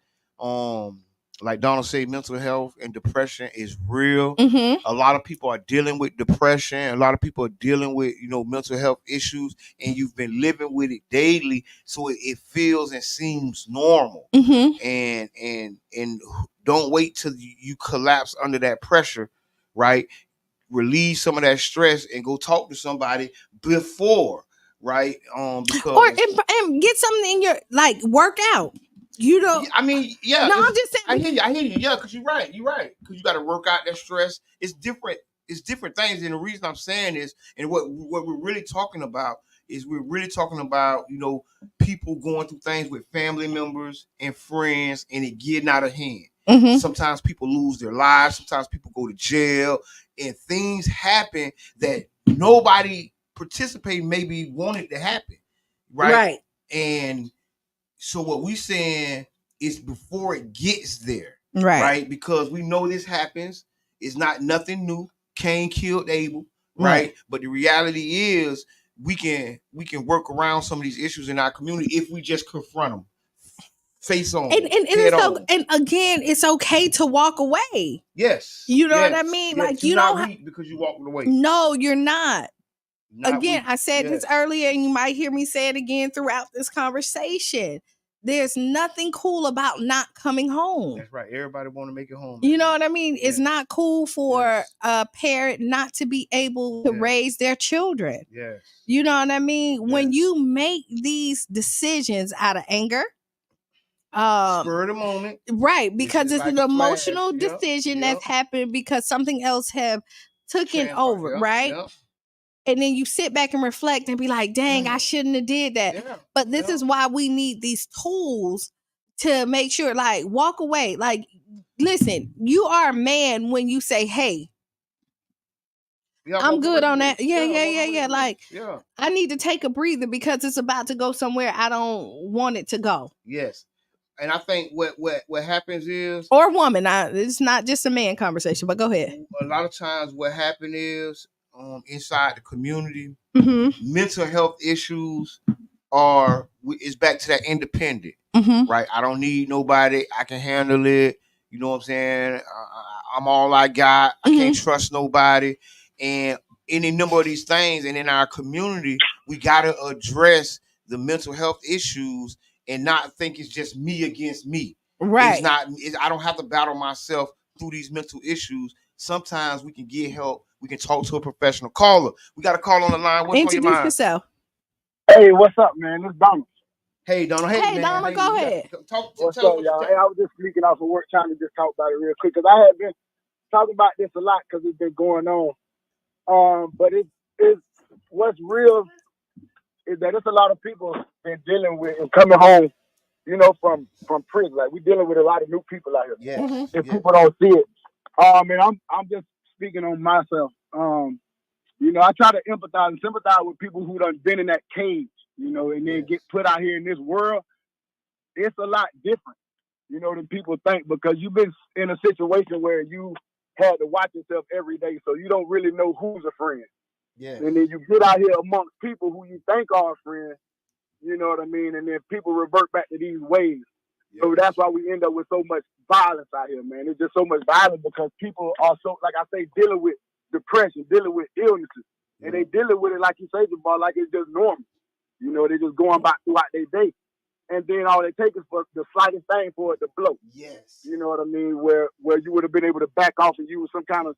like Donald said, mental health and depression is real. A lot of people are dealing with depression. A lot of people are dealing with mental health issues, and you've been living with it daily, so it feels and seems normal. And don't wait till you collapse under that pressure, right? Relieve some of that stress and go talk to somebody before, right? Because and get something in your work out. I mean, No, I'm just saying. I hear you. Yeah, because you're right. Because you got to work out that stress. It's different. It's different things. And the reason I'm saying is, and what we're really talking about is, we're really talking about people going through things with family members and friends, and it getting out of hand. Sometimes people lose their lives. Sometimes people go to jail, and things happen that nobody participating maybe wanted to happen, right? And so what we saying is, before it gets there, right? Because we know this happens. It's not nothing new. Cain killed Abel, right? But the reality is, we can work around some of these issues in our community if we just confront them, face on. And again, it's okay to walk away. Yes. You know what I mean? Like, you not don't weak because you walked away. No, you're not. Again, I said this earlier, and you might hear me say it again throughout this conversation. There's nothing cool about not coming home. That's right. Everybody want to make it home. You know what I mean? It's not cool for a parent not to be able to raise their children. Yes. You know what I mean? When you make these decisions out of anger, spur of the moment, right? Because it's an emotional decision that's happened because something else have taken over, right? And then you sit back and reflect and be like, dang, I shouldn't have did that. But this is why we need these tools to make sure, like, walk away. Like, listen, you are a man when you say, hey, I'm good on that. Yeah. Like, I need to take a breather because it's about to go somewhere I don't want it to go. Yes. And I think what happens is, or woman, it's not just a man conversation, but go ahead. A lot of times what happens is, inside the community, mental health issues is back to that independent, right? I don't need nobody. I can handle it. You know what I'm saying? I'm all I got. I can't trust nobody. And any number of these things. And in our community, we got to address the mental health issues and not think it's just me against me. Right. I don't have to battle myself through these mental issues. Sometimes we can get help. We can talk to a professional. Caller. We got a call on the line. What's Introduce on your mind? yourself. Hey, what's up, man? This is Donald. Hey, Donald. Hey, man. Donald, go ahead. What's up, y'all? Hey, I was just speaking off of work, trying to just talk about it real quick, because I have been talking about this a lot because it's been going on. But it's what's real is that it's a lot of people been dealing with and coming home, from prison. Like, we dealing with a lot of new people out here. Yes. And people don't see it. And I'm just speaking on myself. I try to empathize and sympathize with people who done been in that cage, and then get put out here in this world. It's a lot different, than people think, because you've been in a situation where you had to watch yourself every day, so you don't really know who's a friend. Yeah. And then you get out here amongst people who you think are friends, you know what I mean? And then people revert back to these ways. Yes. So that's why we end up with so much violence out here, man. It's just so much violence because people are so, like I say, dealing with depression, dealing with illnesses. And they dealing with it, like you say, Jabbar, like it's just normal. You know, they're just going back throughout their day. And then all they take is for the slightest thing for it to blow. Yes. You know what I mean? Where you would have been able to back off and use some kind of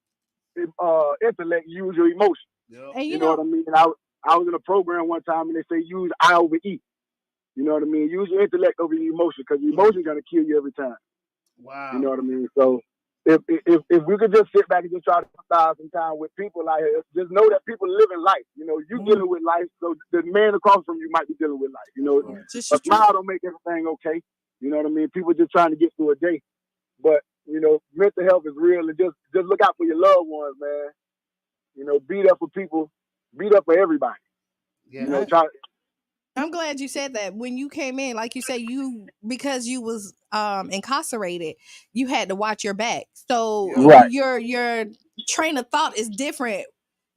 intellect, use your emotion. Yep. And you know what I mean? I was in a program one time and they say use I over E. You know what I mean? Use your intellect over your emotion because your emotion's gonna kill you every time. Wow. You know what I mean? So if we could just sit back and just try to spend some time with people out here, just know that people living life. You know, you dealing with life, so the man across from you might be dealing with life. You know, a smile don't make everything okay. You know what I mean? People just trying to get through a day. But, you know, mental health is real, and just look out for your loved ones, man. You know, be there for people, be there for everybody. Yeah. You know, I'm glad you said that. When you came in, like you say, because you was incarcerated, you had to watch your back. So right. your train of thought is different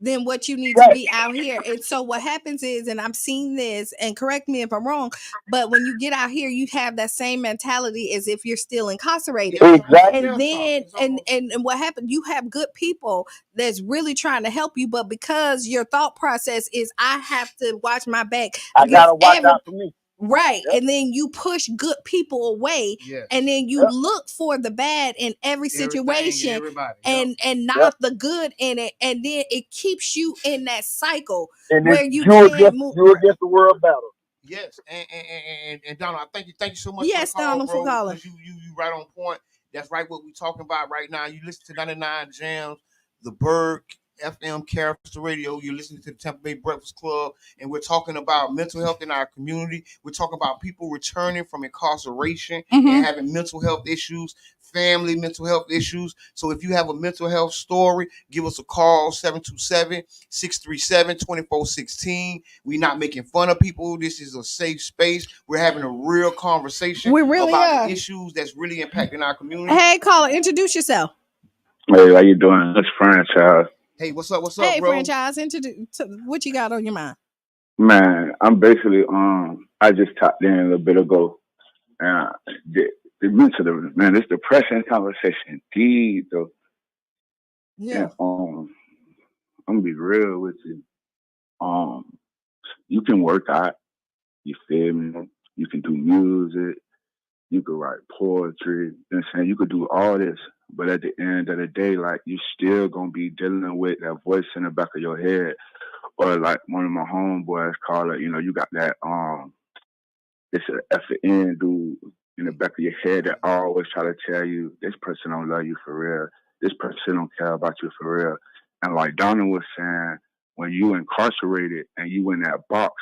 than what you need to be out here. And so what happens is, and I'm seeing this, and correct me if I'm wrong, but when you get out here, you have that same mentality as if you're still incarcerated. Exactly. And then and what happened, you have good people that's really trying to help you, but because your thought process is I have to watch my back. I gotta watch out for me. Right. Yep. And then you push good people away. Yes. And then you look for the bad in every situation and not the good in it. And then it keeps you in that cycle and where you can't move. You're against the world battle. Yes. And Donald, thank you so much for the call, Donald, for calling. Because you right on point. That's right what we're talking about right now. You listen to 99 Jams, the Berg FM Character Radio. You're listening to the Tampa Bay Breakfast Club, and we're talking about mental health in our community. We're talking about people returning from incarceration and having mental health issues, family mental health issues. So if you have a mental health story, give us a call, 727-637-2416. We're not making fun of people. This is a safe space. We're having a real conversation about the issues that's really impacting our community. Hey, caller, introduce yourself. Hey, how you doing? It's Franchise. Hey, what's up, hey, bro? Franchise, what you got on your mind? Man, I'm basically I just tapped in a little bit ago, and the mental, man, this depression conversation, deep though. Yeah. And, I'm gonna be real with you. You can work out. You feel me? You can do music. You could write poetry. You know what I'm saying? You could do all this. But at the end of the day, like, you still gonna be dealing with that voice in the back of your head. Or like one of my homeboys call it, you know, you got that it's an F-N dude in the back of your head that always try to tell you this person don't love you for real. This person don't care about you for real. And like Donna was saying, when you incarcerated and you in that box,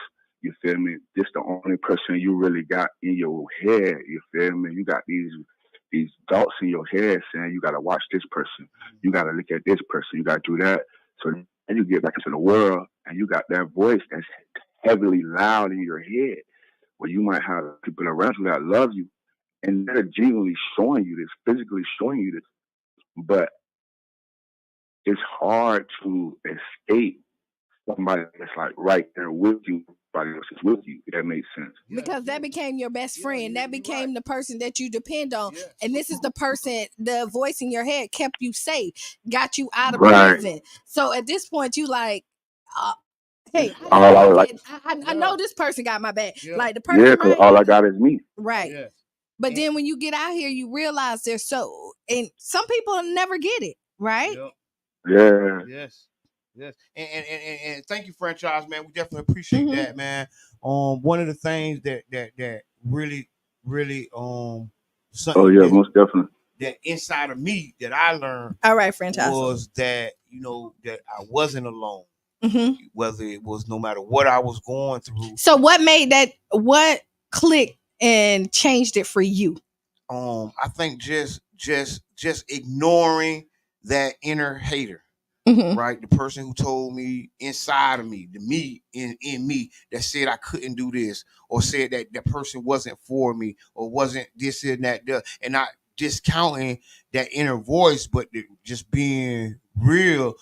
you feel me? This the only person you really got in your head. You feel me? You got these thoughts in your head saying you gotta watch this person. You gotta look at this person. You gotta do that. So then you get back into the world and you got that voice that's heavily loud in your head, where you might have people around you that love you and they're genuinely showing you this, physically showing you this. But it's hard to escape somebody that's like right there with you, somebody else is with you, if that makes sense. Because that became your best friend. That became the person that you depend on. And this is the person, the voice in your head kept you safe, got you out of prison. So at this point, you like, hey, I know this person got my back. Like the person, because all I got is me. Right. Yeah. But then when you get out here, you realize and some people never get it, right? Yeah. Yes. And thank you, Franchise, man. We definitely appreciate that, man. One of the things that really most definitely. That inside of me that I learned Franchise, was that, you know, that I wasn't alone. Whether it was no matter what I was going through. So what clicked and changed it for you? I think just ignoring that inner hater. Right? The person who told me inside of me, the me in me that said I couldn't do this, or said that that person wasn't for me, or wasn't this and that. And I discounting that inner voice, but just being real,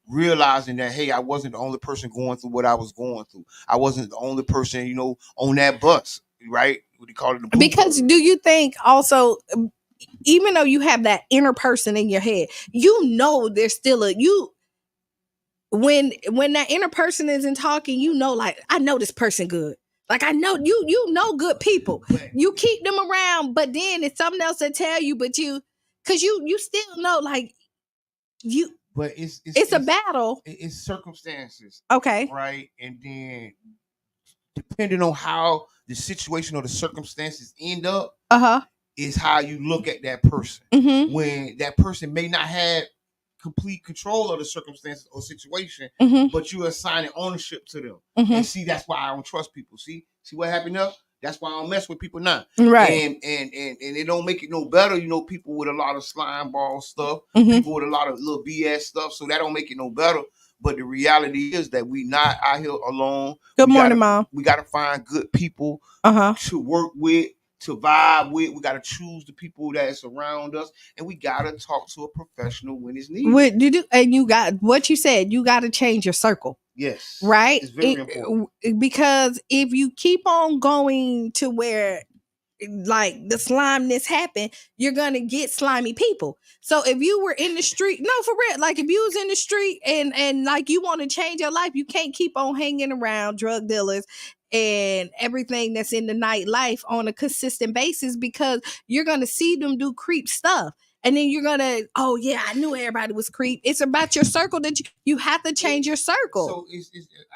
realizing that, hey, I wasn't the only person going through what I was going through. I wasn't the only person, you know, on that bus, right? What do you call it? Because do you think also, even though you have that inner person in your head, you know there's still when that inner person isn't talking, you know, like, I know this person good. Like, I know you know good people. You keep them around, but then it's something else that tell you, but because you still know, like, you. But it's a battle. It's circumstances. Okay. Right. And then depending on how the situation or the circumstances end up, is how you look at that person. When that person may not have complete control of the circumstances or situation, but you are assigning ownership to them. And see, that's why I don't trust people. See what happened now? That's why I don't mess with people now. Right. And it don't make it no better. You know, people with a lot of slime ball stuff, people with a lot of little BS stuff. So that don't make it no better. But the reality is that we not out here alone. Good morning, Mom. We got to find good people to work with, to vibe with. We got to choose the people that's around us, and we got to talk to a professional when it's needed. And you got what you said. You got to change your circle. Yes. Right? It's very important. Because if you keep on going to where, like, the slimeness happen, you're gonna get slimy people. So if you were in the street, no, for real, like, if you was in the street and like you want to change your life, you can't keep on hanging around drug dealers and everything that's in the nightlife on a consistent basis, because you're gonna see them do creep stuff. And then you're gonna, oh yeah, I knew everybody was creep. It's about your circle that you have to change your circle. So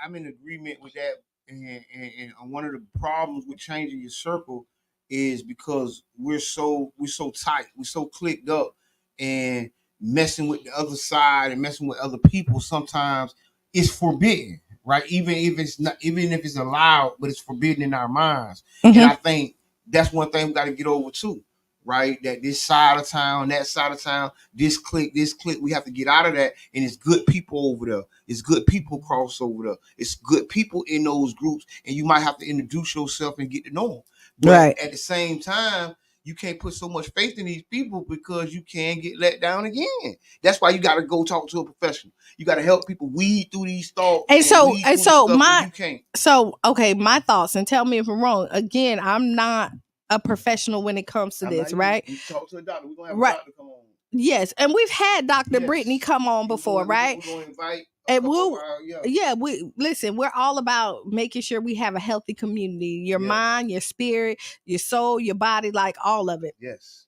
I'm in agreement with that. And one of the problems with changing your circle is because we're so tight, we're so clicked up, and messing with the other side and messing with other people sometimes is forbidden, right? Even if it's allowed, but it's forbidden in our minds. And I think that's one thing we got to get over too. Right, that this side of town, that side of town, this clique, we have to get out of that. And it's good people over there. It's good people cross over there. It's good people in those groups, and you might have to introduce yourself and get to know them. But at the same time, you can't put so much faith in these people because you can get let down again. That's why you got to go talk to a professional. You got to help people weed through these thoughts. My thoughts, and tell me if I'm wrong. Again, I'm not a professional when it comes to this, right? You talk to a doctor. We're gonna have a doctor come on. Yes, and we've had Dr. Brittany come on before, right? We're gonna invite. We're all about making sure we have a healthy community. Your mind, your spirit, your soul, your body, like all of it. Yes.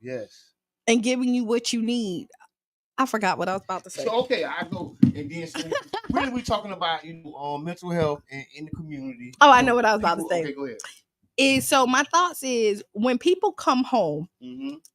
Yes. And giving you what you need. I forgot what I was about to say. So I go, and then really we talking about mental health in the community. Oh, I know what I was about to say. Okay, go ahead. So my thoughts is, when people come home,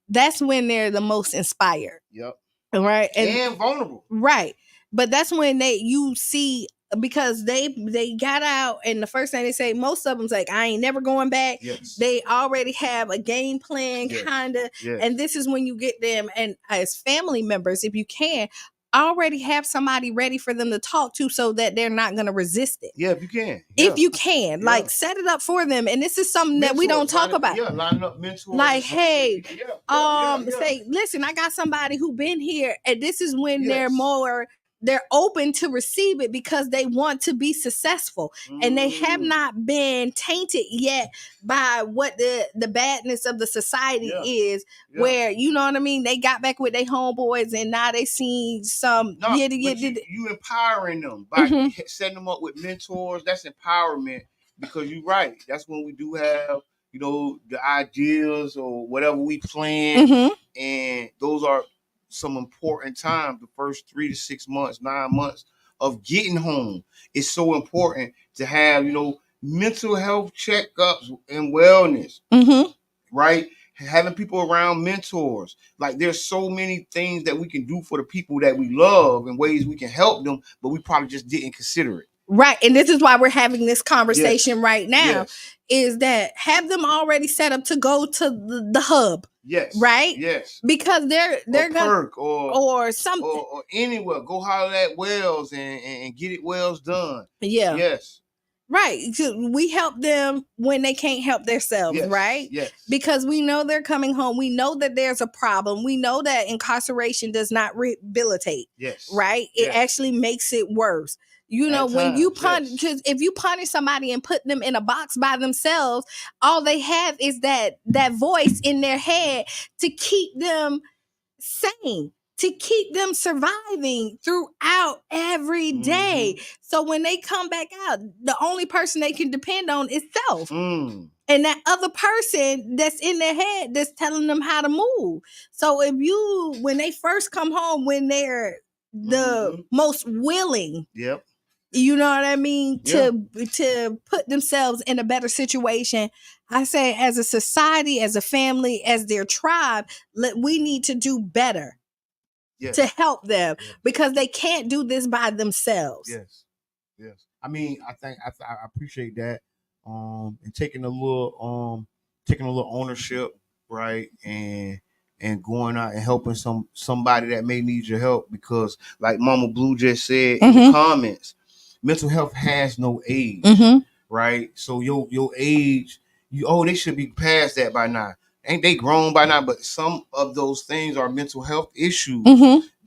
that's when they're the most inspired. Yep. Right. And vulnerable. Right. But that's when you see, because they got out, and the first thing they say, most of them's like, I ain't never going back. Yes. They already have a game plan, kind of. Yes. And this is when you get them, and as family members, if you can, already have somebody ready for them to talk to, so that they're not going to resist it. Yeah, if you can. If you can, like, set it up for them. And this is something that we don't talk about. Yeah, line up mentors. Like, hey, say, listen, I got somebody who been here, and this is when they're open to receive it, because they want to be successful, and they have not been tainted yet by what the badness of the society is, where, you know what I mean, they got back with their homeboys, and now they seen some you empowering them by setting them up with mentors. That's empowerment, because you're right. That's when we do have the ideas or whatever we plan, and those are some important time. The first 3 to 6 months, 9 months of getting home, it's so important to have mental health checkups and wellness, right? Having people around mentors. Like, there's so many things that we can do for the people that we love, and ways we can help them, but we probably just didn't consider it. Right. And this is why we're having this conversation right now, is that have them already set up to go to the hub. Yes. Right? Yes. Because they're gonna or something or anywhere. Go holler at Wells and get it Wells done. Yeah. Yes. Right. We help them when they can't help themselves, Yes, right? yes. Because we know they're coming home. We know that there's a problem. We know that incarceration does not rehabilitate. Yes. Right? It actually makes it worse. You know, when you punish, because if you punish somebody and put them in a box by themselves, all they have is that voice in their head to keep them sane, to keep them surviving throughout every day. So when they come back out, the only person they can depend on is self. And that other person that's in their head that's telling them how to move. So if you, when they first come home, when they're the most willing, you know what I mean, to put themselves in a better situation, I say as a society, as a family, as their tribe, we need to do better to help them because they can't do this by themselves. Yes. I mean, I think I appreciate that. And taking a little ownership, right, and going out and helping somebody that may need your help, because like Mama Blue just said in the comments, mental health has no age, right? So your age, they should be past that by now. Ain't they grown by now? But some of those things are mental health issues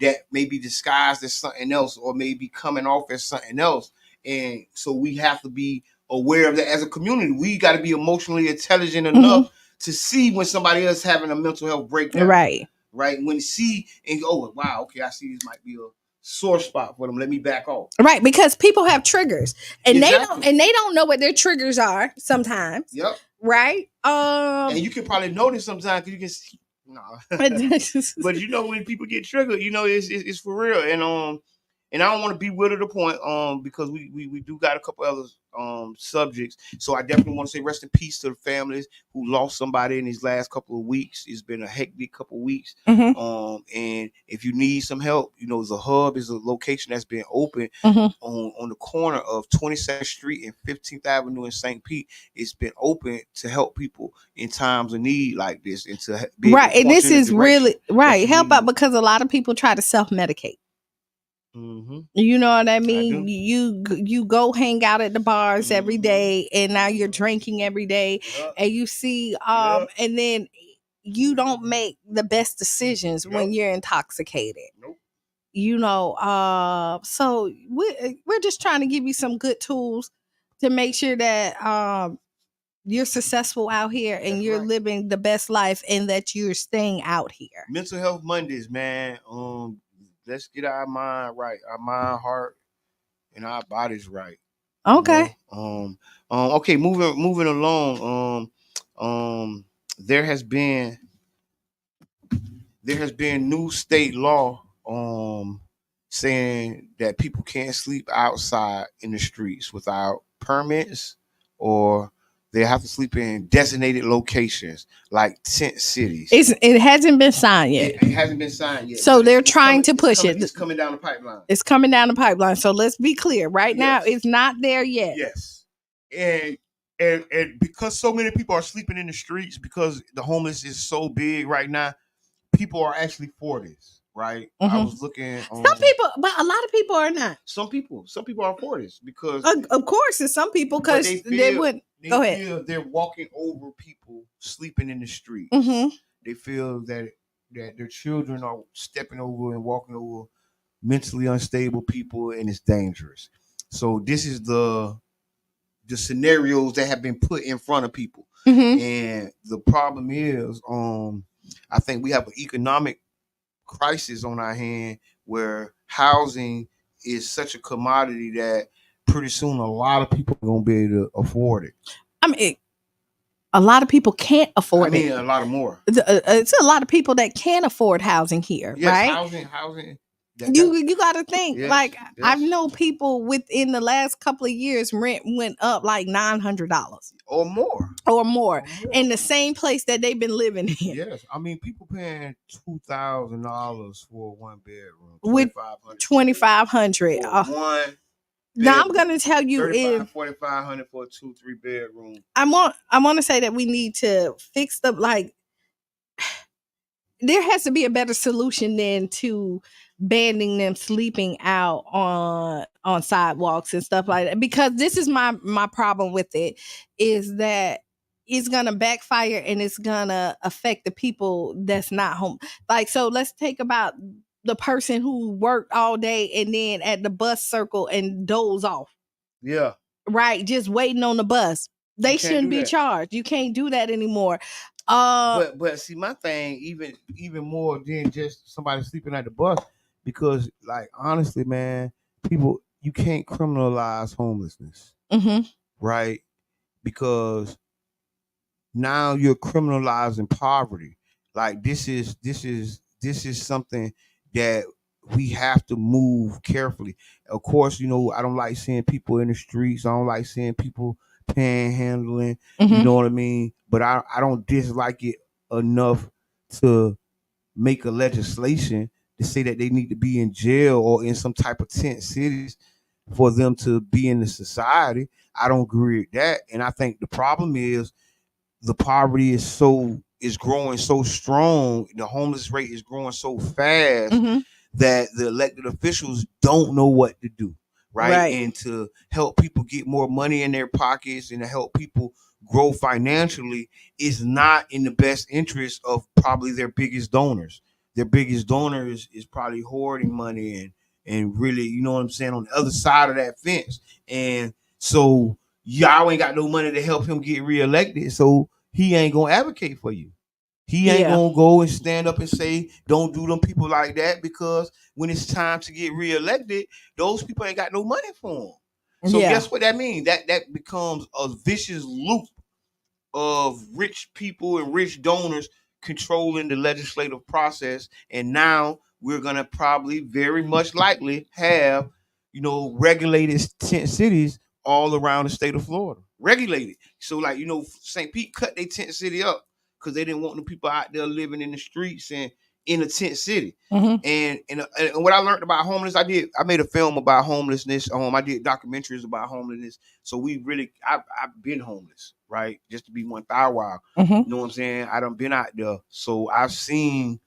that may be disguised as something else, or may be coming off as something else. And so we have to be aware of that as a community. We got to be emotionally intelligent enough to see when somebody else having a mental health breakdown. Right. When you see and go, oh, wow, okay, I see this might be a sore spot for them. Let me back off. Right, because people have triggers, and they don't know what their triggers are sometimes. Yep. Right. And you can probably notice sometimes because you can see. No. But you know, when people get triggered, you know, it's for real. And I don't want to belittle the point because we do got a couple other subjects. So I definitely want to say rest in peace to the families who lost somebody in these last couple of weeks. It's been a hectic couple of weeks. And if you need some help, you know, the Hub is a location that's been open on the corner of 22nd Street and 15th Avenue in St. Pete. It's been open to help people in times of need like this, and to be right. And this is really right. Help out, because a lot of people try to self-medicate. You know what I mean? You go hang out at the bars every day, and now you're drinking every day, and you see and then you don't make the best decisions when you're intoxicated. You know, so we're just trying to give you some good tools to make sure that you're successful out here and you're living the best life, and that you're staying out here. Mental Health Mondays, man. Let's get our mind right, our mind, heart, and our bodies right. Okay. You know? Okay, moving along. There has been new state law saying that people can't sleep outside in the streets without permits, or they have to sleep in designated locations like tent cities. It hasn't been signed yet. It hasn't been signed yet. So they're trying to push it. It's coming down the pipeline. It's coming down the pipeline. So let's be clear. Right now, it's not there yet. Yes. And because so many people are sleeping in the streets, because the homeless is so big right now, people are actually for this, right? I was looking on some people, but a lot of people are not. Some people are for this because of course it's some people, because they would go ahead. Feel they're walking over people sleeping in the street. They feel that their children are stepping over and walking over mentally unstable people, and it's dangerous. So this is the scenarios that have been put in front of people. And the problem is, I think we have an economic crisis on our hand where housing is such a commodity that pretty soon a lot of people are going to be able to afford it. I mean, a lot of people can't afford it. A lot of more. It's a lot of people that can't afford housing here, right? Housing. You got to think, I know people within the last couple of years, rent went up like $900 or more in the same place that they've been living in. Yes, I mean, people paying $2,000 for a one bedroom, with $2,500. One. Now I'm gonna tell you, $4,500 for a 2-3 bedroom. I want to say that we need to fix the there has to be a better solution than to banning them sleeping out on sidewalks and stuff like that. Because this is my problem with it, is that it's gonna backfire and it's gonna affect the people that's not home. Like, so let's take about the person who worked all day and then at the bus circle and doze off. Yeah. Right, just waiting on the bus. They shouldn't be charged. You can't do that anymore. But see, my thing even more than just somebody sleeping at the bus, because like honestly, man, people, you can't criminalize homelessness, right? Because now you're criminalizing poverty. Like this is something that we have to move carefully. Of course, I don't like seeing people in the streets. I don't like seeing people panhandling. You know what I mean? But I don't dislike it enough to make a legislation to say that they need to be in jail or in some type of tent cities for them to be in the society. I don't agree with that. And I think the problem is the poverty is growing so strong, the homeless rate is growing so fast that the elected officials don't know what to do, right? And to help people get more money in their pockets and to help people grow financially is not in the best interest of probably their biggest donors. Their biggest donor is probably hoarding money and really, you know what I'm saying, on the other side of that fence. And so y'all ain't got no money to help him get reelected, so he ain't gonna advocate for you. He ain't gonna go and stand up and say, don't do them people like that, because when it's time to get reelected, those people ain't got no money for him. So guess what that means? That becomes a vicious loop of rich people and rich donors controlling the legislative process. And now we're gonna probably very much likely have, regulated tent cities all around the state of Florida. Regulated. So like, St. Pete cut their tent city up because they didn't want the people out there living in the streets and in a tent city. And what I learned about homeless, I made a film about homelessness. I did documentaries about homelessness. So I've been homeless, right? Just to be 1,000 while. You know what I'm saying? I done been out there. So I've seen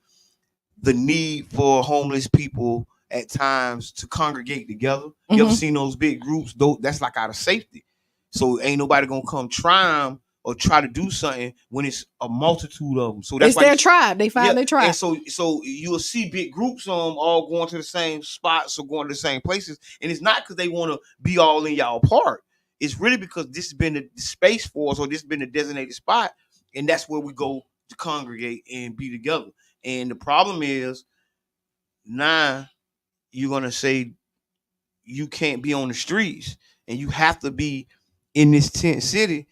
the need for homeless people at times to congregate together. You ever seen those big groups? That's like out of safety. So ain't nobody gonna come try them or try to do something when it's a multitude of them. So that's it's their tribe. They find their tribe. And so you'll see big groups all going to the same spots or going to the same places. And it's not because they want to be all in y'all part. It's really because this has been the space for us, or this has been the designated spot, and that's where we go to congregate and be together. And the problem is now you're gonna say you can't be on the streets and you have to be in this tent city.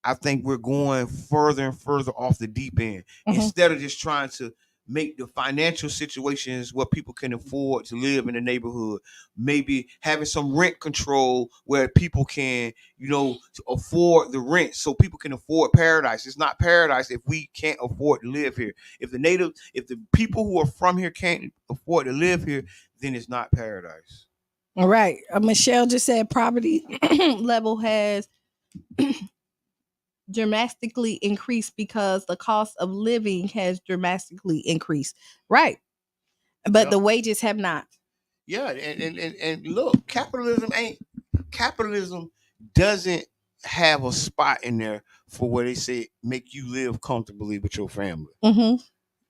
I think we're going further and further off the deep end instead of just trying to make the financial situations where people can afford to live in the neighborhood. Maybe having some rent control where people can, to afford the rent, so people can afford paradise. It's not paradise if we can't afford to live here. If the people who are from here can't afford to live here, then it's not paradise. All right. Michelle just said poverty level has dramatically increased because the cost of living has dramatically increased. Right. But the wages have not. Yeah, and look, capitalism doesn't have a spot in there for where they say make you live comfortably with your family.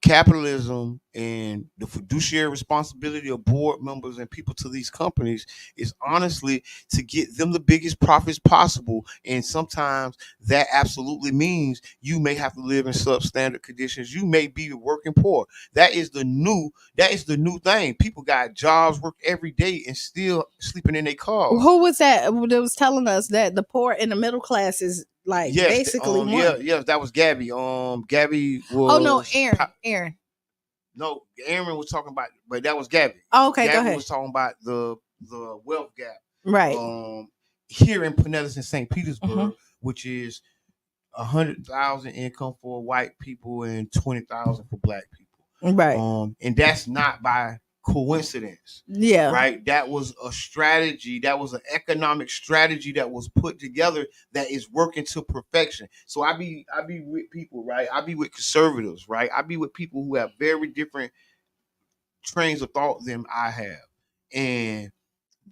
Capitalism and the fiduciary responsibility of board members and people to these companies is honestly to get them the biggest profits possible. And sometimes that absolutely means you may have to live in substandard conditions. You may be working poor. That is the new thing. People got jobs, work every day, and still sleeping in their cars. Who was that was telling us that the poor and the middle class is basically one? Yes, that was Gabby. Gabby was. Oh no, Aaron. No, Aaron was talking about, but that was Gabby. Oh, okay, Gabby go ahead. was talking about the wealth gap, right? Here in Pinellas and St. Petersburg, which is 100,000 income for white people and 20,000 for black people, right? And that's not by coincidence. Right. That was a strategy. That was an economic strategy that was put together that is working to perfection. So I be with people, right? I be with conservatives, right? I be with people who have very different trains of thought than I have. And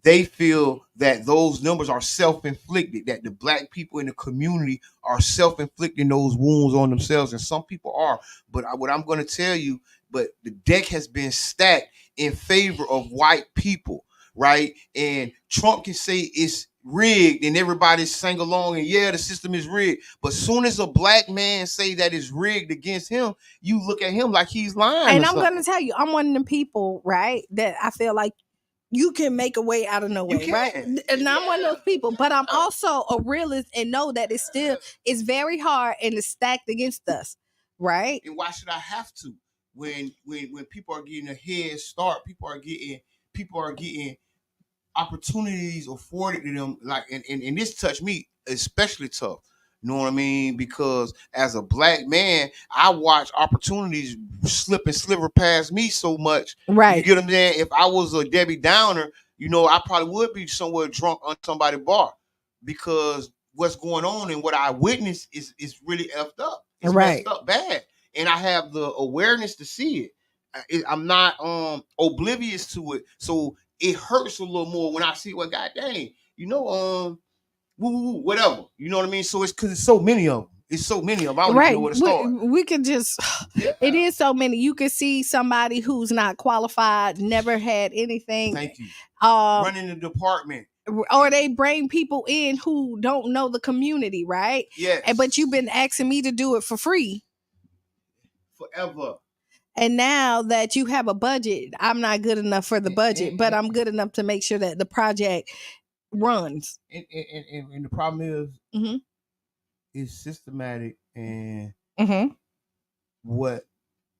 they feel that those numbers are self-inflicted, that the black people in the community are self-inflicting those wounds on themselves, and some people are. But what I'm going to tell you, but the deck has been stacked in favor of white people, right? And Trump can say it's rigged and everybody sang along and yeah, the system is rigged. But soon as a black man say that it's rigged against him, you look at him like he's lying. And I'm going to tell you, I'm one of the people, right, that I feel like you can make a way out of no way, right? And I'm one of those people, but I'm also a realist and know that it's very hard and it's stacked against us, right? And why should I have to? When people are getting a head start, people are getting opportunities afforded to them, like and this touched me especially tough. You know what I mean? Because as a black man, I watch opportunities slip and sliver past me so much. Right. You get what I'm saying? If I was a Debbie Downer, you know, I probably would be somewhere drunk on somebody's bar, because what's going on and what I witnessed is really effed up. It's right. messed up bad. And I have the awareness to see it. I'm not oblivious to it. So it hurts a little more when I see, well, god dang, you know, whatever. You know what I mean? So it's because it's so many of them. It's so many of them. I don't even know where to start. We could just, it is so many. You could see somebody who's not qualified, never had anything. Thank you. Running the department. Or they bring people in who don't know the community, right? Yes. But you've been asking me to do it for free. Forever. And now that you have a budget, I'm not good enough for the budget, but I'm good enough to make sure that the project runs. And the problem is, it's systematic, and what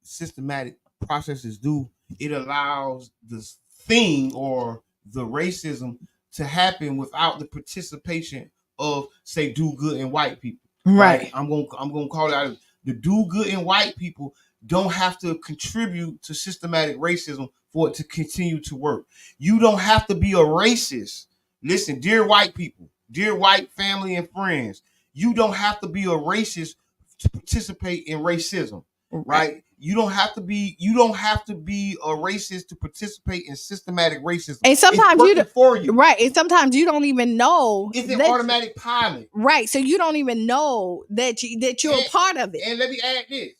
systematic processes do, it allows this thing or the racism to happen without the participation of, say, do good in white people. Right. I'm gonna call it out. The do good in white people don't have to contribute to systematic racism for it to continue to work. You don't have to be a racist. Listen, dear white people, dear white family and friends, you don't have to be a racist to participate in racism, right? You don't have to be a racist to participate in systematic racism. And sometimes for you. Right. And sometimes you don't even know. It's an automatic pilot. Right. So you don't even know that you're a part of it. And let me add this.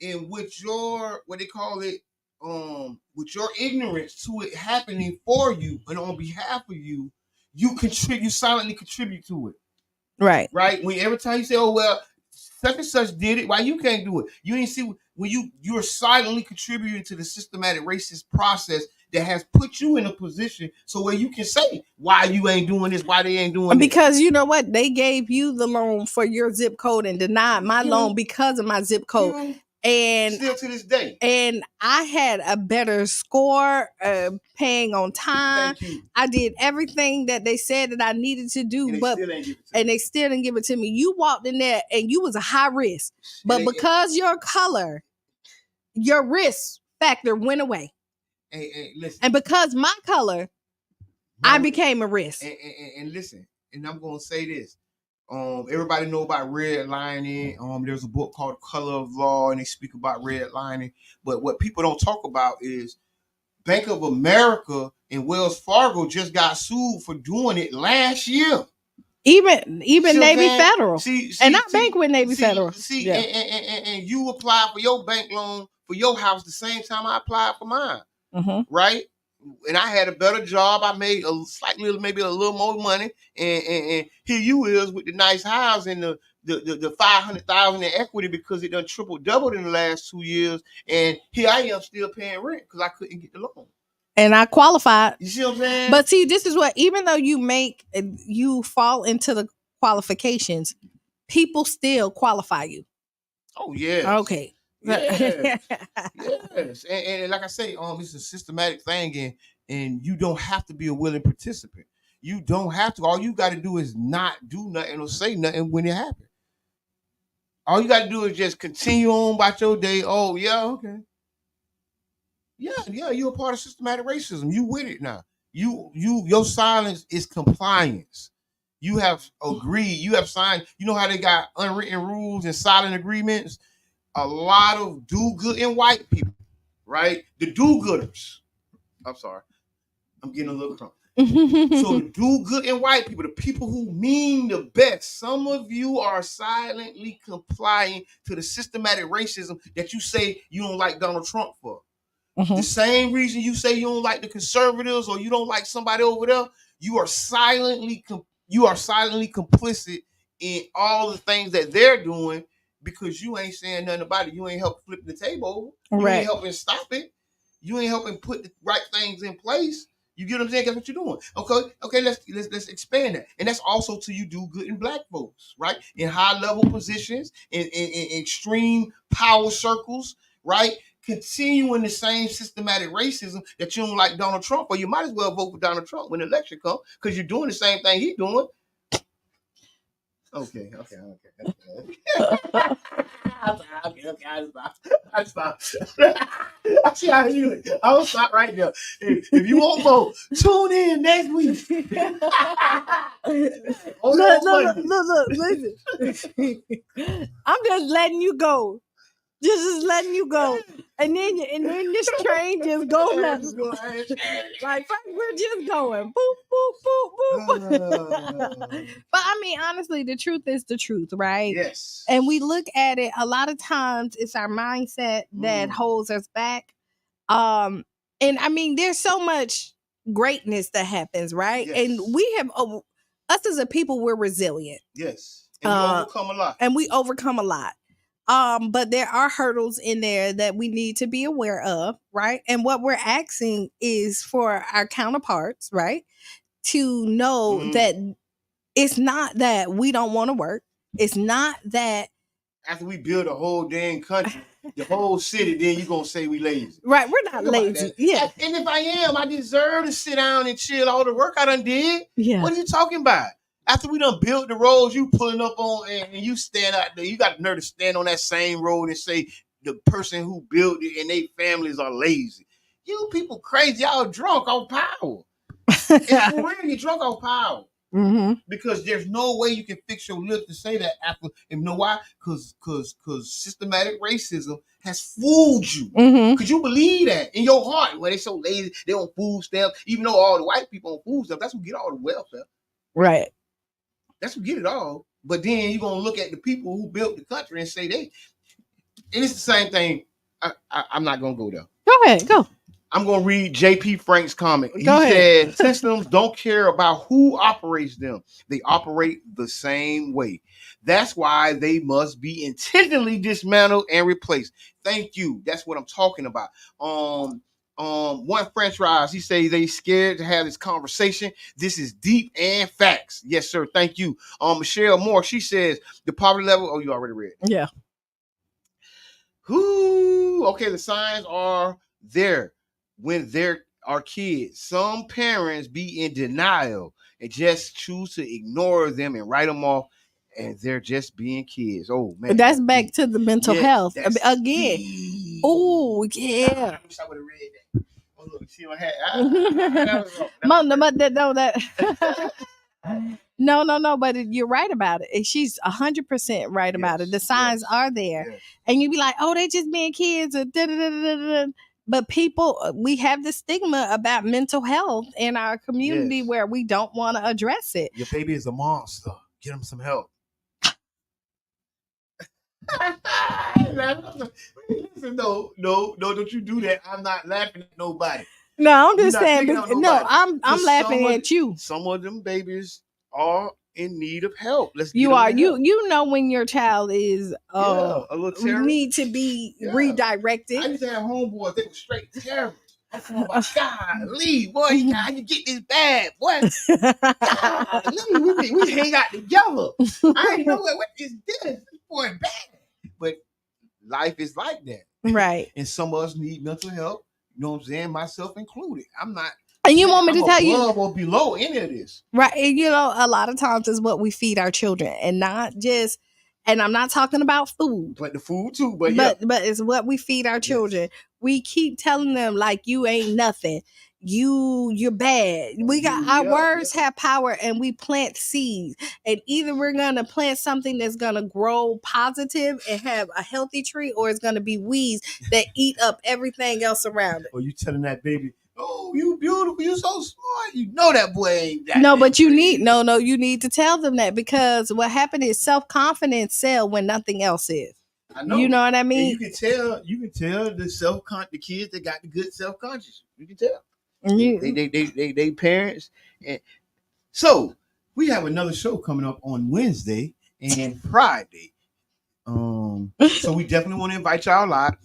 And with your, what they call it, with your ignorance to it happening for you and on behalf of you, you silently contribute to it. Right. Right? When every time you say, oh, well, such and such did it, why you can't do it? You ain't see when you're silently contributing to the systematic racist process that has put you in a position so where you can say why you ain't doing this, why they ain't doing because you know what? They gave you the loan for your zip code and denied my loan because of my zip code. And still to this day. And I had a better score, paying on time. I did everything that they said that I needed to do, and they still didn't give it to me. You walked in there and you was a high risk, but because your color, your risk factor went away. Listen. And because my color, I became a risk. And listen, and I'm gonna say this. Everybody know about redlining. There's a book called Color of Law, and they speak about redlining. But what people don't talk about is Bank of America and Wells Fargo just got sued for doing it last year. Even Navy Federal. And I bank with Navy Federal. And you applied for your bank loan for your house the same time I applied for mine. Right? And I had a better job. I made maybe a little more money. And here you is with the nice house and the 500,000 in equity because it done doubled in the last 2 years. And here I am still paying rent because I couldn't get the loan. And I qualified. You see what I'm saying? But see, this is what, even though you fall into the qualifications, people still qualify you. Oh, yes. Okay. Yes. Yes. And like I say, it's a systematic thing, and you don't have to be a willing participant. You don't have to. All you got to do is not do nothing or say nothing when it happens. All you got to do is just continue on about your day. Oh, yeah, okay. Yeah, you're a part of systematic racism. You with it now. Your silence is compliance. You have agreed. You have signed. You know how they got unwritten rules and silent agreements? A lot of do-good in white people, right? The do-gooders. I'm sorry. I'm getting a little crumb. So the do good in white people, the people who mean the best, some of you are silently complying to the systematic racism that you say you don't like Donald Trump for. The same reason you say you don't like the conservatives or you don't like somebody over there, you are silently complicit in all the things that they're doing because you ain't saying nothing about it. You ain't helping flip the table over. You ain't helping stop it. You ain't helping put the right things in place. You get what I'm saying? That's what you're doing. Okay. Let's expand that, and that's also to you do good in black folks, right? In high level positions, in extreme power circles, right? Continuing the same systematic racism that you don't like Donald Trump, or you might as well vote for Donald Trump when the election comes because you're doing the same thing he's doing. Okay. I stop. I see how you do it. I'll stop right there. If you want more, tune in next week. Look, listen. I'm just letting you go. Just letting you go. And then this train just goes like we're just going. Boop, boop, boop, boop. But I mean, honestly, the truth is the truth, right? Yes. And we look at it, a lot of times it's our mindset that holds us back. And I mean, there's so much greatness that happens, right? Yes. And we have us as a people, we're resilient. Yes. And we overcome a lot. And we overcome a lot. But there are hurdles in there that we need to be aware of, right? And what we're asking is for our counterparts, right, to know that it's not that we don't want to work. It's not that after we build a whole dang country, the whole city, then you're going to say we lazy. Right, we're not lazy. Yeah. And if I am, I deserve to sit down and chill all the work I done did. Yeah. What are you talking about? After we done built the roads, you pulling up on and you stand out there. You got the nerve to stand on that same road and say the person who built it and their families are lazy. You people crazy. Y'all drunk off power. And for real, you drunk off power. Because there's no way you can fix your lips to say that after. And you know why? Because systematic racism has fooled you. Because you believe that in your heart. When they so lazy, they on food stamps. Even though all the white people on food stamps, that's who get all the welfare. Right. That's who get it all. But then you're going to look at the people who built the country and say they. And it's the same thing. I'm not going to go there. Go ahead. Go. I'm going to read J.P. Frank's comment. He ahead. said, systems don't care about who operates them. They operate the same way. That's why they must be intentionally dismantled and replaced. Thank you. That's what I'm talking about. One French fries, he say they scared to have this conversation. This is deep and facts. Yes, sir. Thank you. Michelle Moore, she says the poverty level. Oh, you already read. Yeah. Okay, the signs are there when there are kids. Some parents be in denial and just choose to ignore them and write them off, and they're just being kids. Oh man, that's back to the mental health again. Oh yeah. I wish I would have read that. Oh look, see what I had. No, but you're right about it. She's 100% right about it. The signs are there, and you be like, "Oh, they just being kids," or da-da-da-da-da-da. But people, we have this stigma about mental health in our community where we don't want to address it. Your baby is a monster. Get him some help. Listen, no, don't you do that. I'm not laughing at nobody. No, I'm just saying. No, I'm laughing at you. Some of them babies are in need of help. You know when your child is a little terrorist, need to be redirected. I used to have homeboys. They were straight terrorists. Oh my God, Lee, boy, how you get this bad, boy? God, Lee, we hang out together. I ain't know what is this, boy, bad. But life is like that, right? And some of us need mental help. You know what I'm saying? Myself included. I'm not. And you want me to tell you above or below any of this, right? And you know, a lot of times is what we feed our children, and not just. And I'm not talking about food, but the food too. But it's what we feed our children. Yes. We keep telling them like you ain't nothing. You're bad. We got our words have power, and we plant seeds. And either we're gonna plant something that's gonna grow positive and have a healthy tree, or it's gonna be weeds that eat up everything else around it. Or you telling that baby, Oh, you beautiful. You so smart. You know that boy ain't that. No, but you need you need to tell them that, because what happened is self-confidence sell when nothing else is. I know. You know what I And mean? you can tell the kids that got the good self-conscious. You can tell. You- They parents. And so we have another show coming up on Wednesday and Friday. So we definitely want to invite y'all live.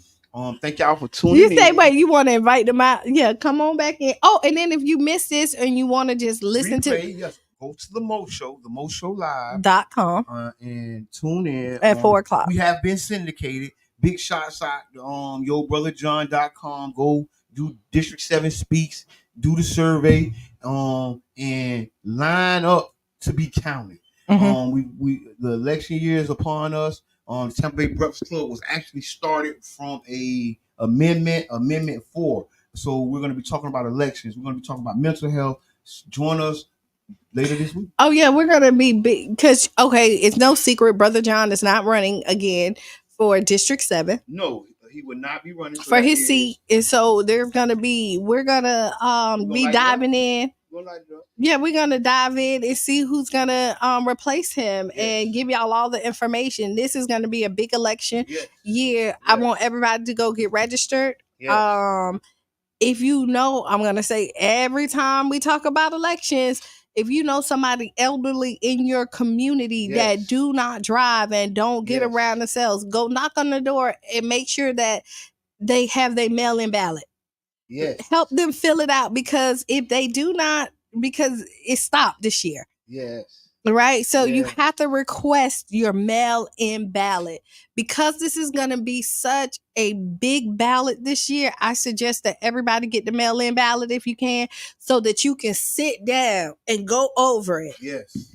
Thank y'all for tuning in. You say, wait, you want to invite them out? Yeah, come on back in. Oh, and then if you missed this and you want to just listen Yes, go to the Mo Show, Live .com and tune in at 4 o'clock. We have been syndicated. Big shots out yobrotherjohn.com. Go do District 7 Speaks, do the survey, and line up to be counted. We the election year is upon us. The Tampa Bay Breakfast Club was actually started from Amendment 4. So we're going to be talking about elections. We're going to be talking about mental health. Join us later this week. Oh yeah, we're gonna be big because it's no secret, Brother John is not running again for District 7. No, he would not be running for his seat, and so we're gonna be diving in. Yeah, we're gonna dive in and see who's gonna replace him and give y'all all the information. This is gonna be a big election year. I want everybody to go get registered. If you know, I'm gonna say every time we talk about elections, if you know somebody elderly in your community that do not drive and don't get around themselves, go knock on the door and make sure that they have their mail-in ballot. Yes. Help them fill it out, because if they do not, because it stopped this year. Yes. Right? So you have to request your mail-in ballot. Because this is going to be such a big ballot this year, I suggest that everybody get the mail-in ballot if you can, so that you can sit down and go over it. Yes.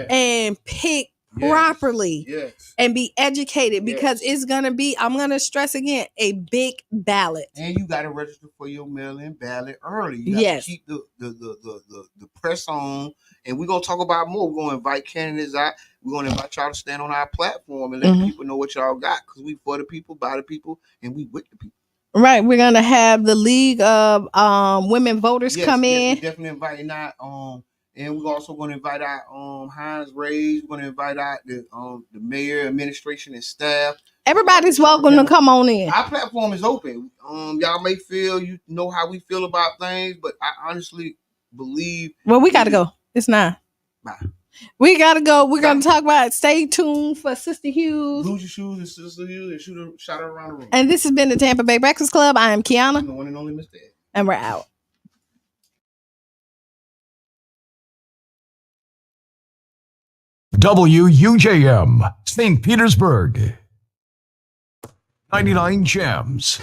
And pick properly and be educated, because it's going to be, I'm going to stress again, a big ballot. And you got to register for your mail-in ballot early. You have to keep the press on. And we're going to talk about more. We're going to invite candidates out. We're going to invite y'all to stand on our platform and let people know what y'all got, because we for the people, by the people, and we with the people. Right. We're going to have the League of Women Voters come in. We're definitely inviting out. And we're also going to invite out Hines Rays. We're going to invite out the mayor, administration, and staff. Everybody's welcome to come on in. Our platform is open. Y'all may feel you know how we feel about things, but I honestly believe. Well, we got to go. It's 9. Bye. We got to go. We're going to talk about it. Stay tuned for Sister Hughes. Lose your shoes and Sister Hughes and shout her around the room. And this has been the Tampa Bay Breakfast Club. I am Qiana. The one and only Mr. Ed. And we're out. WUJM, St. Petersburg. 99 Gems.